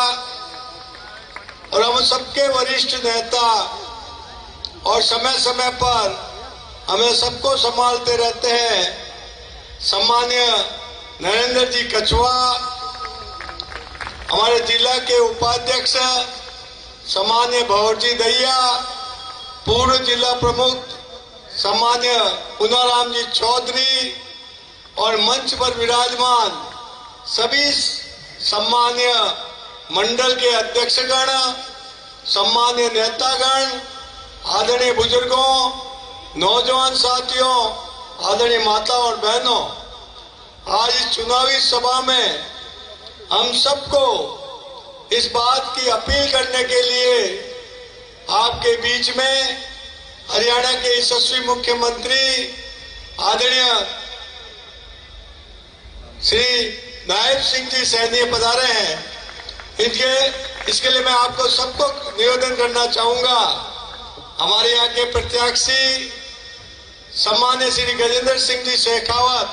और हम सबके वरिष्ठ नेता और समय समय पर हमें सबको संभालते रहते हैं, सम्मान्य नरेंद्र जी कछवा, हमारे जिला के उपाध्यक्ष सम्मान्य भंवरजी दहिया, पूर्व जिला प्रमुख सम्मान्य पुनाराम जी चौधरी और मंच पर विराजमान सभी सम्मान्य मंडल के अध्यक्षगण, सम्मान्य नेतागण, आदरणीय बुजुर्गों, नौजवान साथियों, आदरणीय माता और बहनों, आज इस चुनावी सभा में हम सबको इस बात की अपील करने के लिए आपके बीच में हरियाणा के यशस्वी मुख्यमंत्री आदरणीय श्री नायब सिंह जी सैनी पधारे हैं। इसके लिए मैं आपको सबको निवेदन करना चाहूंगा, हमारे यहाँ के प्रत्याशी सम्मान्य श्री गजेंद्र सिंह जी शेखावत,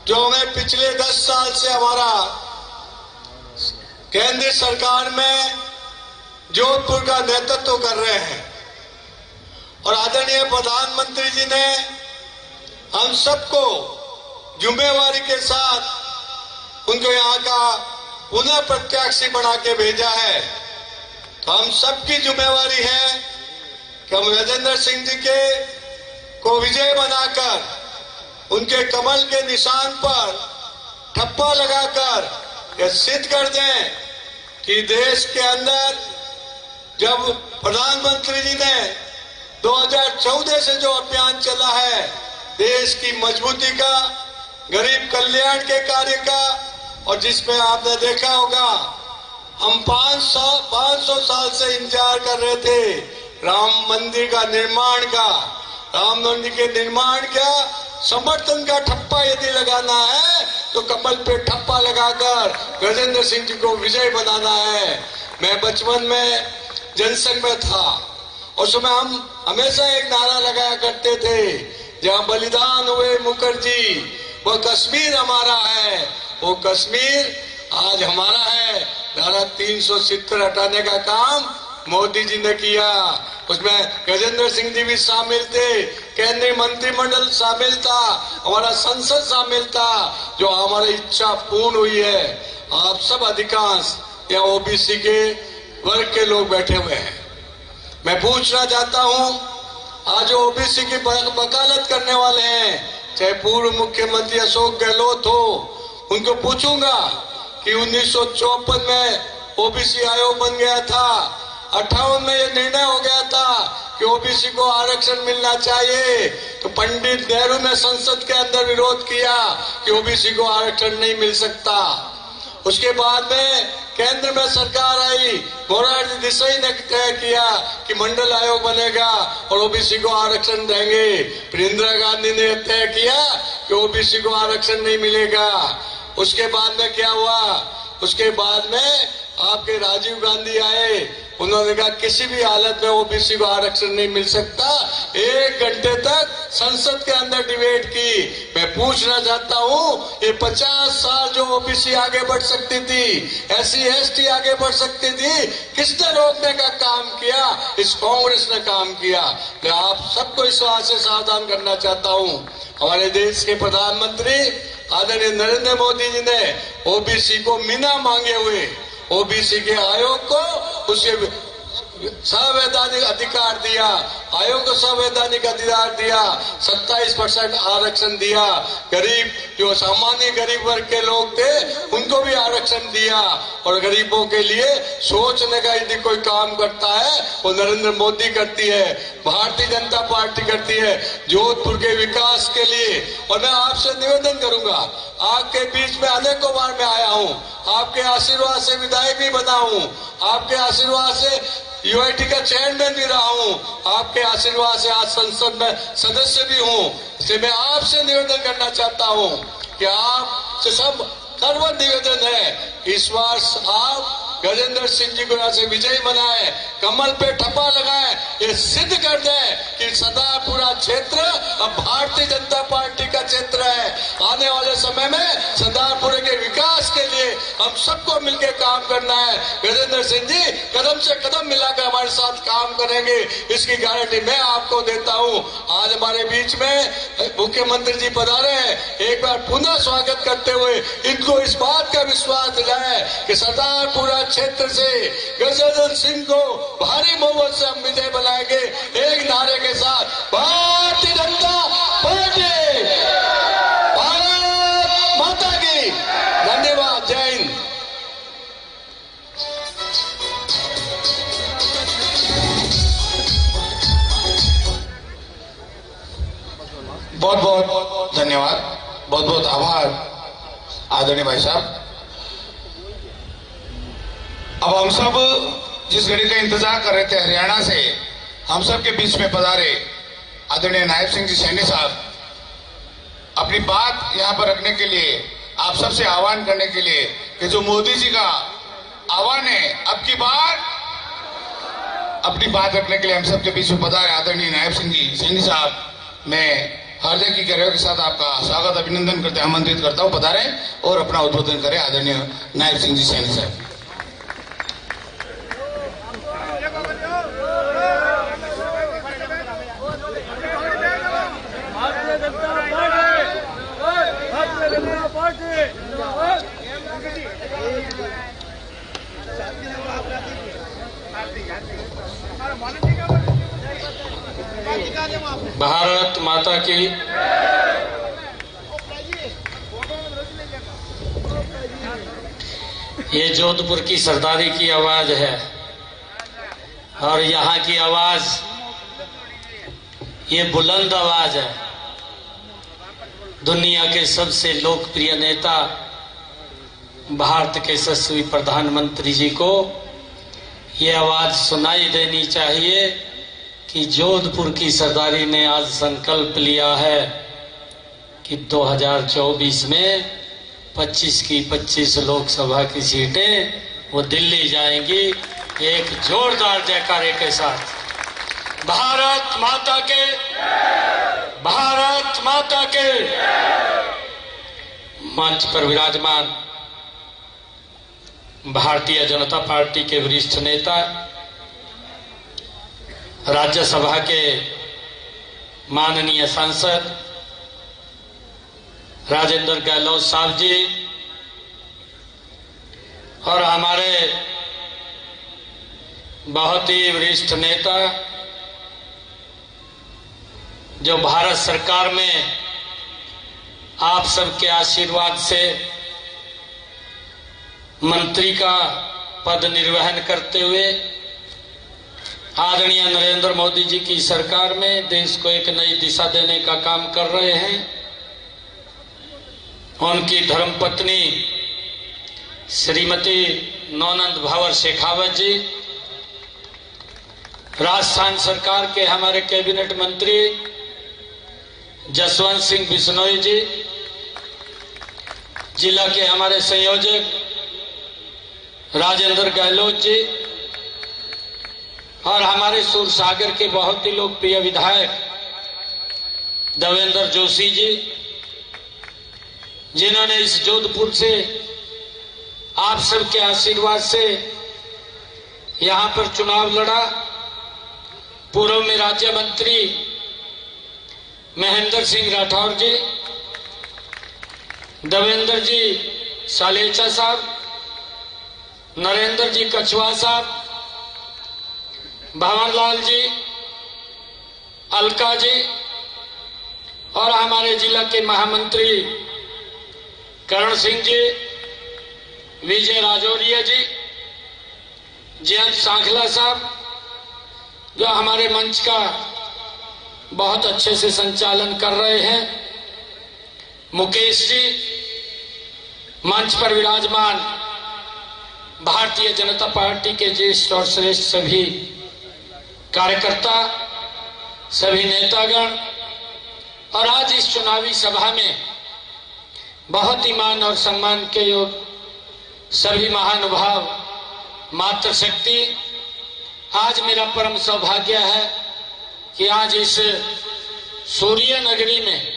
जो हमें पिछले 10 साल से हमारा केंद्र सरकार में जोधपुर का नेतृत्व कर रहे हैं, और आदरणीय प्रधानमंत्री जी ने हम सबको जिम्मेवारी के साथ उनको यहाँ का पुनः प्रत्याशी बना के भेजा है। तो हम सबकी जिम्मेवारी है कि हम गजेंद्र सिंह जी के को विजय बनाकर उनके कमल के निशान पर ठप्पा लगाकर यह सिद्ध कर दें कि देश के अंदर जब प्रधानमंत्री जी ने 2014 से जो अभियान चला है देश की मजबूती का, गरीब कल्याण के कार्य का, और जिसमें आपने देखा होगा हम 500 साल से इंतजार कर रहे थे राम मंदिर का निर्माण का। राम मंदिर के निर्माण का समर्थन का ठप्पा यदि लगाना है तो कमल पे ठप्पा लगाकर गजेंद्र सिंह जी को विजय बनाना है। मैं बचपन में जनसंघ में था, उस समय हम हमेशा एक नारा लगाया करते थे, जहाँ बलिदान हुए मुखर्जी वो कश्मीर हमारा है, वो कश्मीर आज हमारा है। धारा 370 हटाने का काम मोदी जी ने किया, उसमें गजेंद्र सिंह जी भी शामिल थे, केंद्रीय मंत्रिमंडल शामिल था, हमारा संसद शामिल था, जो हमारी इच्छा पूर्ण हुई है। आप सब अधिकांश या ओबीसी के वर्ग के लोग बैठे हुए हैं। मैं पूछना चाहता हूं, आज ओबीसी की वकालत करने वाले हैं, चाहे पूर्व मुख्यमंत्री अशोक गहलोत हो, उनको पूछूंगा कि 1954 में ओबीसी आयोग बन गया था, 58 में यह निर्णय हो गया था कि ओबीसी को आरक्षण मिलना चाहिए, तो पंडित नेहरू ने संसद के अंदर विरोध किया कि ओबीसी को आरक्षण नहीं मिल सकता। उसके बाद में केंद्र में सरकार आई, मोरारजी देसाई ने तय किया कि मंडल आयोग बनेगा और ओबीसी को आरक्षण देंगे। फिर इंदिरा गांधी ने तय किया कि ओबीसी को आरक्षण नहीं मिलेगा। उसके बाद में क्या हुआ, उसके बाद में आपके राजीव गांधी आए, उन्होंने कहा किसी भी हालत में ओबीसी को आरक्षण नहीं मिल सकता। 1 घंटे तक संसद के अंदर डिबेट की। मैं पूछना चाहता हूं, ये 50 साल जो ओबीसी आगे बढ़ सकती थी, एससी एसटी आगे बढ़ सकती थी, किसने रोकने का काम किया? इस कांग्रेस ने काम किया। मैं आप सबको इस बात से सावधान करना चाहता हूं, हमारे देश के प्रधानमंत्री आदरणीय नरेंद्र मोदी जी ने ओबीसी को मीना मांगे हुए ओबीसी के आयोग को उसके संवैधानिक अधिकार दिया, आयोग को संवैधानिक अधिकार दिया, 27% आरक्षण दिया। गरीब जो सामान्य गरीब वर्ग के लोग थे उनको भी आरक्षण दिया, और गरीबों के लिए सोचने का यदि कोई काम करता है वो नरेंद्र मोदी करती है, भारतीय जनता पार्टी करती है जोधपुर के विकास के लिए। और मैं आपसे निवेदन करूंगा, आपके बीच में अनेकों बार मैं आया हूं, आपके आशीर्वाद से विधायक भी बना हूं, आपके आशीर्वाद से यूआईटी का चेयरमैन भी रहा हूं, आपके आशीर्वाद से आज संसद में सदस्य भी हूं। इसलिए मैं आपसे निवेदन करना चाहता हूं कि आपसे सब सर्व निवेदन है, इस बार आप गजेंद्र सिंह जी को यहाँ से विजयी बनाए, कमल पे ठप्पा लगाए, ये सिद्ध कर दे कि सरदारपुरा क्षेत्र अब भारतीय जनता पार्टी का क्षेत्र है। आने वाले समय में सरदारपुरे के विकास के लिए हम सबको मिलकर काम करना है। गजेंद्र सिंह जी कदम से कदम मिलाकर हमारे साथ काम करेंगे, इसकी गारंटी मैं आपको देता हूँ। आज हमारे बीच में मुख्यमंत्री जी पधारे हैं, एक बार पुनः स्वागत करते हुए इनको इस बात का विश्वास दिलाए कि सरदारपुरा क्षेत्र से गजेंद्र सिंह को भारी बहुमत से हम विजय बनाएंगे। एक नारे के साथ, भारतीय जनता पार्टी, भारत माता की। धन्यवाद, जय हिंद। बहुत बहुत धन्यवाद, बहुत बहुत आभार आदरणीय भाई साहब। अब हम सब जिस घड़ी का इंतजार कर रहे थे, हरियाणा से हम सब के बीच में पधारे आदरणीय नायब सिंह जी सैनी साहब, अपनी बात यहाँ पर रखने के लिए, आप सबसे आह्वान करने के लिए कि जो मोदी जी का आह्वान है, अब की बार अपनी बात रखने के लिए हम सब के बीच में पधारे आदरणीय नायब सिंह जी सैनी साहब, मैं हार्दिक की करें के साथ आपका स्वागत अभिनंदन करते आमंत्रित करता हूं, पधारें और अपना उद्बोधन करें आदरणीय नायब सिंह जी सैनी साहब। भारत माता की। ये जोधपुर की सरदारी की आवाज है और यहाँ की आवाज ये बुलंद आवाज है। दुनिया के सबसे लोकप्रिय नेता भारत के यशस्वी प्रधानमंत्री जी को ये आवाज सुनाई देनी चाहिए कि जोधपुर की सरदारी ने आज संकल्प लिया है कि 2024 में 25 की 25 लोकसभा की सीटें वो दिल्ली जाएंगी। एक जोरदार जयकारे के साथ भारत माता के, भारत माता के। मंच पर विराजमान भारतीय जनता पार्टी के वरिष्ठ नेता, राज्यसभा के माननीय सांसद राजेंद्र गहलोत साहब जी और हमारे बहुत ही वरिष्ठ नेता जो भारत सरकार में आप सबके आशीर्वाद से मंत्री का पद निर्वहन करते हुए आदरणीय नरेंद्र मोदी जी की सरकार में देश को एक नई दिशा देने का काम कर रहे हैं। उनकी धर्मपत्नी श्रीमती नौनंद भंवर शेखावत जी, राजस्थान सरकार के हमारे कैबिनेट मंत्री जसवंत सिंह बिश्नोई जी, जिला के हमारे संयोजक राजेंद्र गहलोत जी और हमारे सूरसागर के बहुत ही लोकप्रिय विधायक देवेंद्र जोशी जी, जिन्होंने इस जोधपुर से आप सबके आशीर्वाद से यहां पर चुनाव लड़ा। पूर्व में राज्य मंत्री महेंद्र सिंह राठौर जी, देवेंद्र जी सालेचा साहब, नरेंद्र जी कछुआ साहब, भंवरलाल जी, अलका जी और हमारे जिला के महामंत्री करण सिंह जी, विजय राजौरिया जी, जयंत सांखला साहब जो हमारे मंच का बहुत अच्छे से संचालन कर रहे हैं, मुकेश जी, मंच पर विराजमान भारतीय जनता पार्टी के ज्येष्ठ और श्रेष्ठ सभी कार्यकर्ता, सभी नेतागण और आज इस चुनावी सभा में बहुत ही मान और सम्मान के योग सभी महानुभाव मातृशक्ति, आज मेरा परम सौभाग्य है कि आज इस सूर्य नगरी में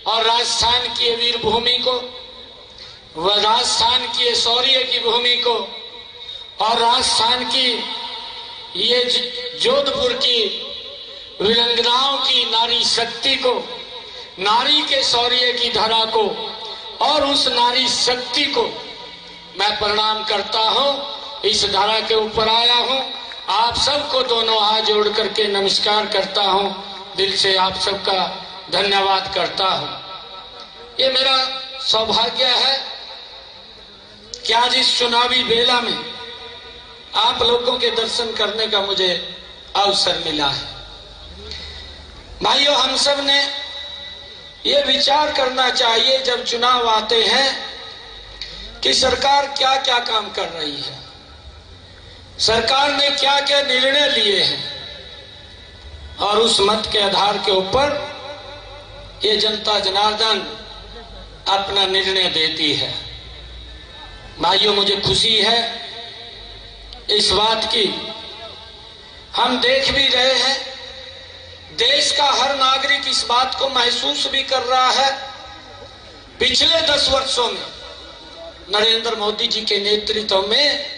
और राजस्थान की वीर भूमि को, व राजस्थान की शौर्य की भूमि को और राजस्थान की ये जोधपुर की वीरांगनाओं की नारी शक्ति को, नारी के शौर्य की धरा को और उस नारी शक्ति को मैं प्रणाम करता हूं। इस धारा के ऊपर आया हूं, आप सबको दोनों हाथ जोड़ करके नमस्कार करता हूं, दिल से आप सबका धन्यवाद करता हूं। ये मेरा सौभाग्य है कि आज इस चुनावी बेला में आप लोगों के दर्शन करने का मुझे अवसर मिला है। भाइयों, हम सब ने ये विचार करना चाहिए जब चुनाव आते हैं कि सरकार क्या क्या काम कर रही है, सरकार ने क्या क्या निर्णय लिए हैं, और उस मत के आधार के ऊपर ये जनता जनार्दन अपना निर्णय देती है। भाइयों, मुझे खुशी है इस बात की, हम देख भी रहे हैं, देश का हर नागरिक इस बात को महसूस भी कर रहा है। पिछले 10 वर्षों में नरेंद्र मोदी जी के नेतृत्व में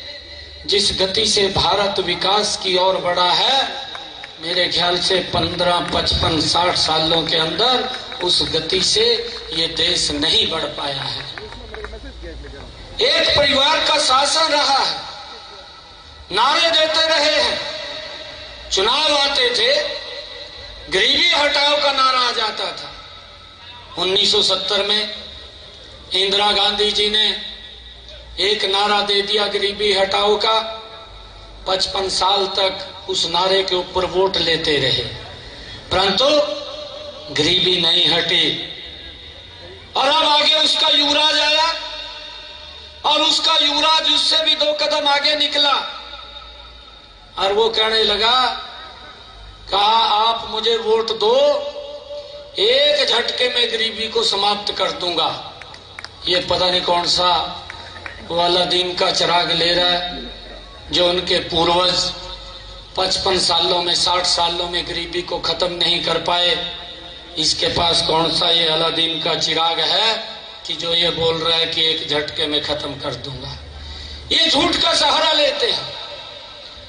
जिस गति से भारत विकास की ओर बढ़ा है, मेरे ख्याल से 15, 55, 60 सालों के अंदर उस गति से ये देश नहीं बढ़ पाया है। एक परिवार का शासन रहा है, नारे देते रहे हैं, चुनाव आते थे, गरीबी हटाओ का नारा आ जाता था। 1970 में इंदिरा गांधी जी ने एक नारा दे दिया गरीबी हटाओ का, 55 साल तक उस नारे के ऊपर वोट लेते रहे, परंतु गरीबी नहीं हटी। और अब आगे उसका युवराज आया और उसका युवराज उससे भी 2 कदम आगे निकला और वो कहने लगा, कहा आप मुझे वोट दो, एक झटके में गरीबी को समाप्त कर दूंगा। ये पता नहीं कौन सा वाला दिन का चिराग ले रहा है, जो उनके पूर्वज 55 सालों में, 60 सालों में गरीबी को खत्म नहीं कर पाए। इसके पास कौन सा ये अलादीन का चिराग है कि जो ये बोल रहा है कि एक झटके में खत्म कर दूंगा। ये झूठ का सहारा लेते हैं,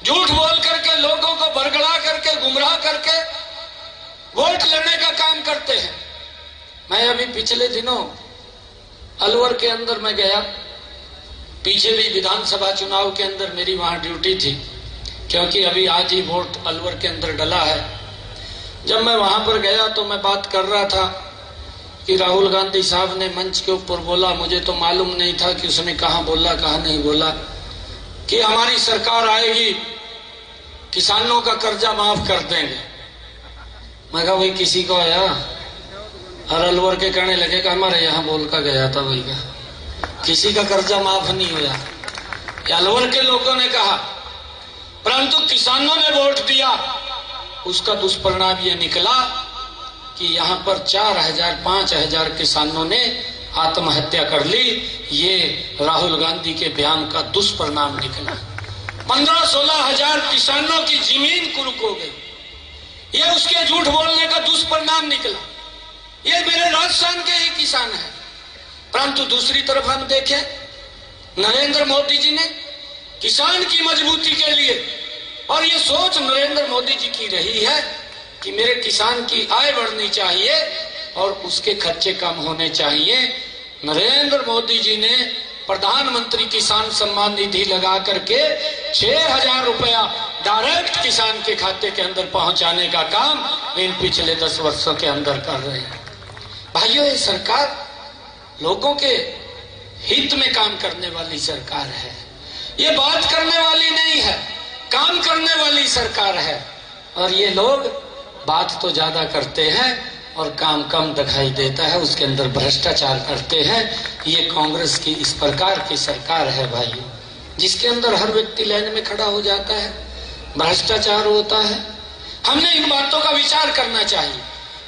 झूठ बोल करके लोगों को बरगला करके, गुमराह करके वोट लेने का काम करते हैं। मैं अभी पिछले दिनों अलवर के अंदर मैं गया, पीछे भी विधानसभा चुनाव के अंदर मेरी वहां ड्यूटी थी, क्योंकि अभी आज ही वोट अलवर के अंदर डला है। जब मैं वहां पर गया तो मैं बात कर रहा था कि राहुल गांधी साहब ने मंच के ऊपर बोला, मुझे तो मालूम नहीं था कि उसने कहां बोला कहां नहीं बोला, कि हमारी सरकार आएगी, किसानों का कर्जा माफ कर देंगे। मैं कहा भाई किसी को आया, और अलवर के कहने लगे कि हमारे यहाँ बोल का गया था भाई का, किसी का कर्जा माफ नहीं हुआ। अलवर के लोगों ने कहा, परंतु किसानों ने वोट दिया, उसका दुष्परिणाम ये निकला कि यहाँ पर 4000, 5000 किसानों ने आत्महत्या कर ली। ये राहुल गांधी के बयान का दुष्परिणाम निकला। 15-16 हजार किसानों की जमीन कुर्क हो गई, ये उसके झूठ बोलने का दुष्परिणाम निकला। ये मेरे राजस्थान के ही किसान हैं। परंतु दूसरी तरफ हम देखें, नरेंद्र मोदी जी ने किसान की मजबूती के लिए, और ये सोच नरेंद्र मोदी जी की रही है कि मेरे किसान की आय बढ़नी चाहिए और उसके खर्चे कम होने चाहिए। नरेंद्र मोदी जी ने प्रधानमंत्री किसान सम्मान निधि लगा करके 6000 रुपया डायरेक्ट किसान के खाते के अंदर पहुंचाने का काम इन पिछले 10 वर्षों के अंदर कर रहे हैं। भाइयों, ये सरकार लोगों के हित में काम करने वाली सरकार है। ये बात करने वाली नहीं है, काम करने वाली सरकार है। और ये लोग बात तो ज्यादा करते हैं और काम कम दिखाई देता है, उसके अंदर भ्रष्टाचार करते हैं। ये कांग्रेस की इस प्रकार की सरकार है भाइयों, जिसके अंदर हर व्यक्ति लाइन में खड़ा हो जाता है, भ्रष्टाचार होता है। हमने इन बातों का विचार करना चाहिए।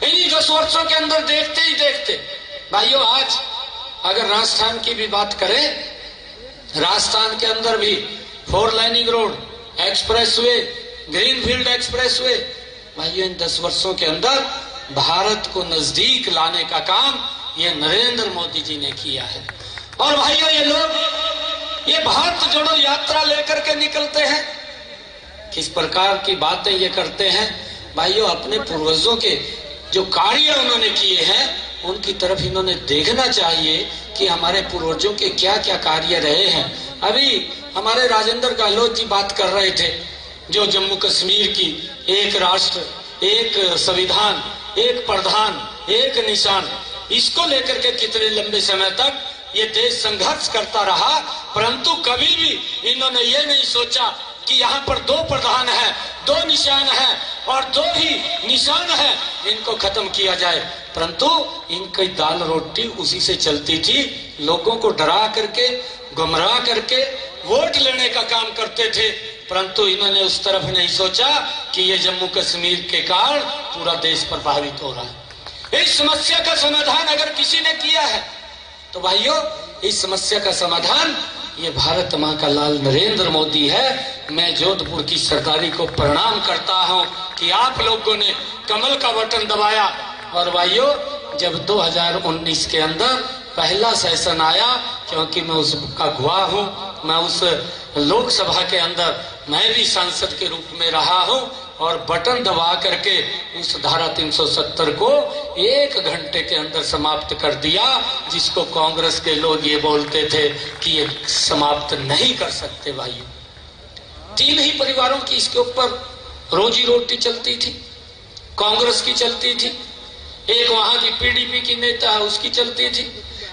इन्हीं 10 वर्षों के अंदर देखते ही देखते भाइयों, आज अगर राजस्थान की भी बात करें, राजस्थान के अंदर भी 4 lining road, expressway, greenfield expressway. भाइयों, इन 10 वर्षों के अंदर भारत को नजदीक लाने का काम ये नरेंद्र मोदी जी ने किया है। और भाइयों, ये लोग ये भारत जोड़ो यात्रा लेकर के निकलते हैं, किस प्रकार की बातें ये करते हैं। भाइयों, अपने पूर्वजों के जो कार्य उन्होंने किए हैं उनकी तरफ इन्होंने देखना चाहिए कि हमारे पूर्वजों के क्या क्या कार्य रहे हैं। अभी हमारे राजेंद्र गहलोत जी बात कर रहे थे, जो जम्मू कश्मीर की एक राष्ट्र, एक संविधान, एक प्रधान, एक निशान, इसको लेकर के कितने लंबे समय तक ये देश संघर्ष करता रहा, परंतु कभी भी इन्होंने ये नहीं सोचा कि यहाँ पर 2 प्रधान है, 2 निशान है और 2 ही निशान है, इनको खत्म किया जाए। परंतु इनकी दाल रोटी उसी से चलती थी, लोगों को डरा करके, गुमराह करके वोट लेने का काम करते थे। परंतु इन्होंने उस तरफ नहीं सोचा कि ये जम्मू कश्मीर के कारण पूरा देश प्रभावित हो रहा है। इस समस्या का समाधान अगर किसी ने किया है तो भाइयों, इस समस्या का समाधान ये भारत माँ का लाल नरेंद्र मोदी है। मैं जोधपुर की सरदारी को प्रणाम करता हूँ कि आप लोगों ने कमल का बटन दबाया। और भाइयों, जब 2019 के अंदर पहला सेशन आया, क्योंकि मैं उसका गवाह हूँ, मैं उस लोकसभा के अंदर मैं भी सांसद के रूप में रहा हूँ, और बटन दबा करके उस धारा 370 को 1 घंटे के अंदर समाप्त कर दिया, जिसको कांग्रेस के लोग ये बोलते थे कि ये समाप्त नहीं कर सकते। भाइयों, 3 ही परिवारों की इसके ऊपर रोजी रोटी चलती थी, कांग्रेस की चलती थी, एक वहां की पीडीपी की नेता है उसकी चलती थी,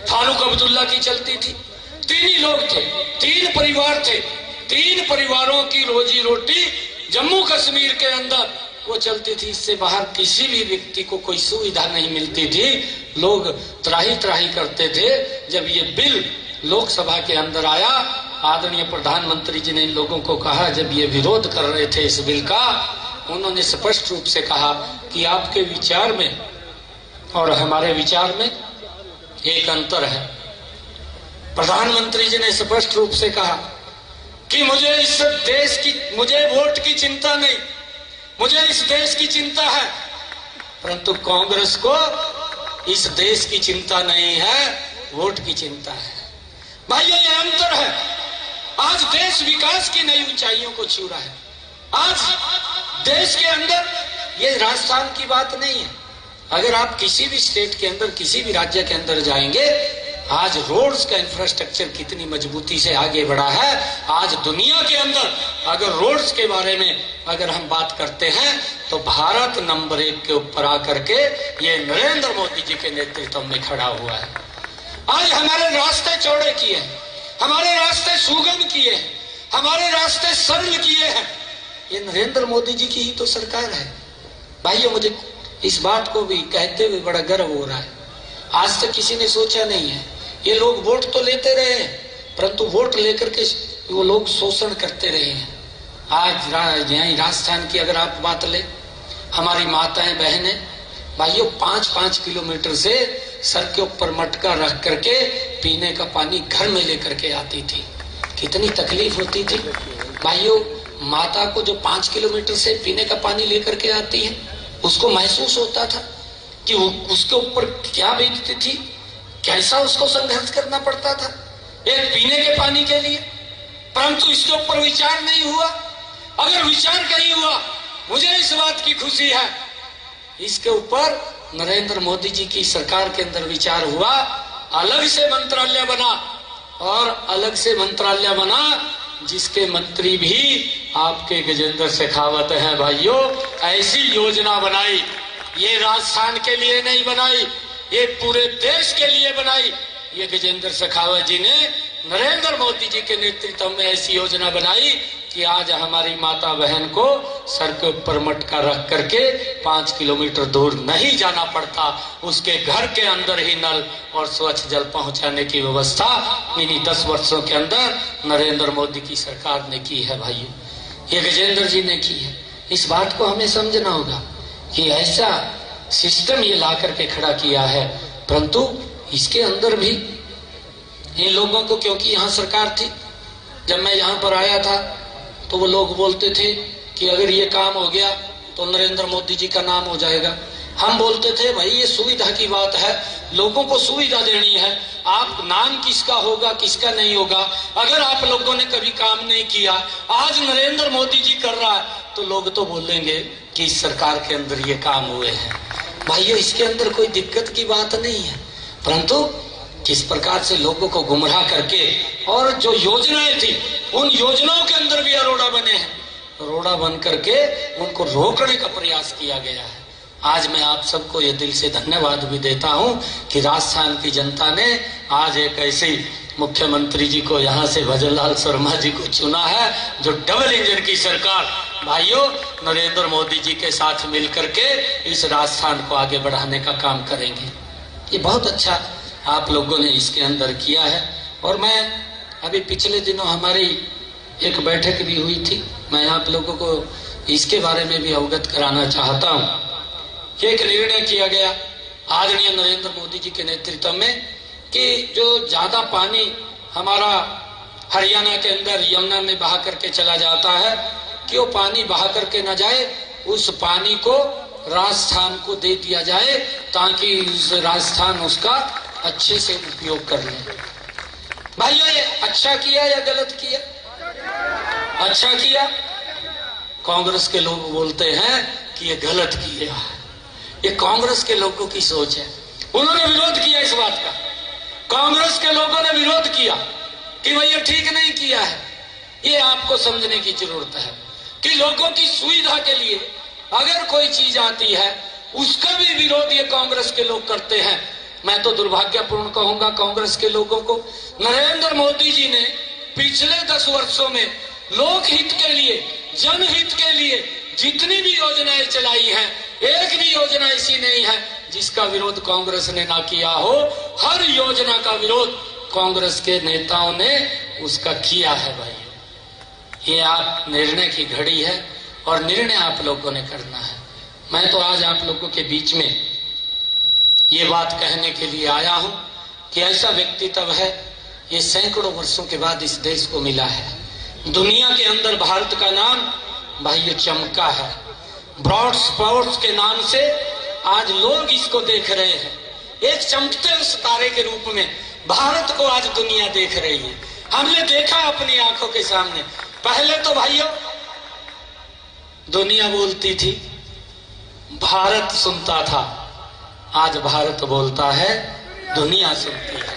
फारूक अब्दुल्ला की चलती थी। 3 ही लोग थे, 3 परिवार थे, 3 परिवारों की रोजी रोटी जम्मू कश्मीर के अंदर वो चलती थी। इससे बाहर किसी भी व्यक्ति को कोई सुविधा नहीं मिलती थी। लोग त्राही त्राही करते थे। जब ये बिल लोकसभा के अंदर आया, आदरणीय प्रधानमंत्री जी ने इन लोगों को कहा, जब ये विरोध कर रहे थे इस बिल का, उन्होंने स्पष्ट रूप से कहा कि आपके विचार में और हमारे विचार में एक अंतर है। प्रधानमंत्री जी ने स्पष्ट रूप से कहा कि मुझे इस देश की, मुझे वोट की चिंता नहीं, मुझे इस देश की चिंता है, परंतु कांग्रेस को इस देश की चिंता नहीं है, वोट की चिंता है। भाइयों, ये अंतर है। आज देश विकास की नई ऊंचाइयों को छू रहा है। आज देश के अंदर, ये राजस्थान की बात नहीं है, अगर आप किसी भी स्टेट के अंदर, किसी भी राज्य के अंदर जाएंगे, आज रोड्स का इंफ्रास्ट्रक्चर कितनी मजबूती से आगे बढ़ा है। आज दुनिया के अंदर अगर रोड्स के बारे में अगर हम बात करते हैं तो भारत नंबर 1 के ऊपर आकर के ये नरेंद्र मोदी जी के नेतृत्व में खड़ा हुआ है। आज हमारे रास्ते चौड़े किए हैं, हमारे रास्ते सुगम किए हैं, हमारे रास्ते सरल किए हैं। ये नरेंद्र मोदी जी की ही तो सरकार है। भाइयों, मुझे इस बात को भी कहते हुए बड़ा गर्व हो रहा है। आज तक किसी ने सोचा नहीं है, ये लोग वोट तो लेते रहे हैं, परंतु वोट लेकर के वो लोग शोषण करते रहे हैं। आज यहीं राजस्थान की अगर आप बात ले, हमारी माताएं बहनें, भाइयों, 5-5 किलोमीटर से सर के ऊपर मटका रख करके पीने का पानी घर में लेकर के आती थी। कितनी तकलीफ होती थी। भाइयों, माता को जो 5 किलोमीटर से पीने का पानी लेकर के आती है, उसको महसूस होता था कि उसके ऊपर क्या बीतती थी, कैसा उसको संघर्ष करना पड़ता था एक पीने के पानी के लिए। परंतु इसके ऊपर विचार नहीं हुआ। अगर विचार कहीं हुआ, मुझे इस बात की खुशी है, इसके ऊपर नरेंद्र मोदी जी की सरकार के अंदर विचार हुआ। अलग से मंत्रालय बना, और अलग से मंत्रालय बना जिसके मंत्री भी आपके गजेंद्र शेखावत हैं। भाइयों, ऐसी योजना बनाई, ये राजस्थान के लिए नहीं बनाई, ये पूरे देश के लिए बनाई। ये गजेंद्र शेखावत जी ने नरेंद्र मोदी जी के नेतृत्व में ऐसी योजना बनाई कि आज हमारी माता बहन को सर के ऊपर मटका रख करके 5 किलोमीटर दूर नहीं जाना पड़ता। उसके घर के अंदर ही नल और स्वच्छ जल पहुंचाने की व्यवस्था इन्हीं 10 वर्षों के अंदर नरेंद्र मोदी की सरकार ने की है। भाइयों, ये गजेंद्र जी ने की है। इस बात को हमें समझना होगा कि ऐसा सिस्टम ये ला करके खड़ा किया है, परंतु इसके अंदर भी इन लोगों को, क्योंकि यहाँ सरकार थी, जब मैं यहाँ पर आया था तो वो लोग बोलते थे कि अगर ये काम हो गया तो नरेंद्र मोदी जी का नाम हो जाएगा। हम बोलते थे भाई ये सुविधा की बात है, लोगों को सुविधा देनी है, आप नाम किसका होगा किसका नहीं होगा। अगर आप लोगों ने कभी काम नहीं किया, आज नरेंद्र मोदी जी कर रहा है तो लोग तो बोलेंगे कि इस सरकार के अंदर ये काम हुए हैं। भाइयों इसके अंदर कोई दिक्कत की बात नहीं है, परंतु किस प्रकार से लोगों को गुमराह करके और जो योजनाएं थी उन योजनाओं के अंदर भी अरोड़ा बने हैं, रोड़ा बन करके उनको रोकने का प्रयास किया गया है। आज मैं आप सबको ये दिल से धन्यवाद भी देता हूं कि राजस्थान की जनता ने आज एक ऐसे मुख्यमंत्री जी को यहाँ से भजनलाल शर्मा जी को चुना है जो डबल इंजन की सरकार भाइयों नरेंद्र मोदी जी के साथ मिलकर के इस राजस्थान को आगे बढ़ाने का काम करेंगे। ये बहुत अच्छा आप लोगों ने इसके अंदर किया है। और मैं अभी पिछले दिनों हमारी एक बैठक भी हुई थी, मैं आप लोगों को इसके बारे में भी अवगत कराना चाहता हूँ। एक निर्णय किया गया आदरणीय नरेंद्र मोदी जी के नेतृत्व में कि जो ज्यादा पानी हमारा हरियाणा के अंदर यमुना में बहा करके चला जाता है कि वो पानी बहा करके न जाए, उस पानी को राजस्थान को दे दिया जाए ताकि राजस्थान उसका अच्छे से उपयोग कर ले। भाइयों ये अच्छा किया या गलत किया? अच्छा किया। कांग्रेस के लोग बोलते हैं कि ये गलत किया है। ये कांग्रेस के लोगों की सोच है, उन्होंने विरोध किया इस बात का। कांग्रेस के लोगों ने विरोध किया कि भाई ये ठीक नहीं किया है। ये आपको समझने की जरूरत है कि लोगों की सुविधा के लिए अगर कोई चीज आती है उसका भी विरोध ये कांग्रेस के लोग करते हैं। मैं तो दुर्भाग्यपूर्ण कहूंगा कांग्रेस के लोगों को। नरेंद्र मोदी जी ने पिछले 10 वर्षों में लोक हित के लिए, जनहित के लिए जितनी भी योजनाएं चलाई हैं, एक भी योजना ऐसी नहीं है जिसका विरोध कांग्रेस ने ना किया हो। हर योजना का विरोध कांग्रेस के नेताओं ने उसका किया है। भाई ये आप निर्णय की घड़ी है और निर्णय आप लोगों ने करना है। मैं तो आज आप लोगों के बीच में ये बात कहने के लिए आया हूं कि ऐसा व्यक्तित्व है, ये सैकड़ों वर्षों के बाद इस देश को मिला है। दुनिया के अंदर भारत का नाम भाई ये चमका है। ब्रॉड स्पॉट्स के नाम से आज लोग इसको देख रहे हैं। एक चमकते सितारे के रूप में भारत को आज दुनिया देख रही है। हमने देखा अपनी आंखों के सामने। पहले तो भाइयों दुनिया बोलती थी, भारत सुनता था, आज भारत बोलता है, दुनिया सुनती है।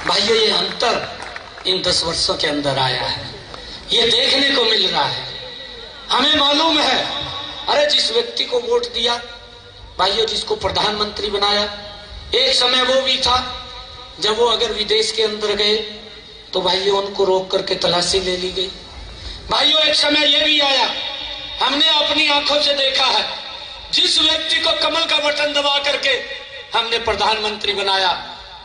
भाइयों ये अंतर इन 10 वर्षों के अंदर आया है, ये देखने को मिल रहा है। हमें मालूम है, अरे जिस व्यक्ति को वोट दिया भाइयों, जिसको प्रधानमंत्री बनाया, एक समय वो भी था जब वो अगर विदेश के अंदर गए तो भाइयों उनको रोक करके तलाशी ले ली गई। भाइयों एक समय ये भी आया, हमने अपनी आंखों से देखा है, जिस व्यक्ति को कमल का बटन दबा करके हमने प्रधानमंत्री बनाया,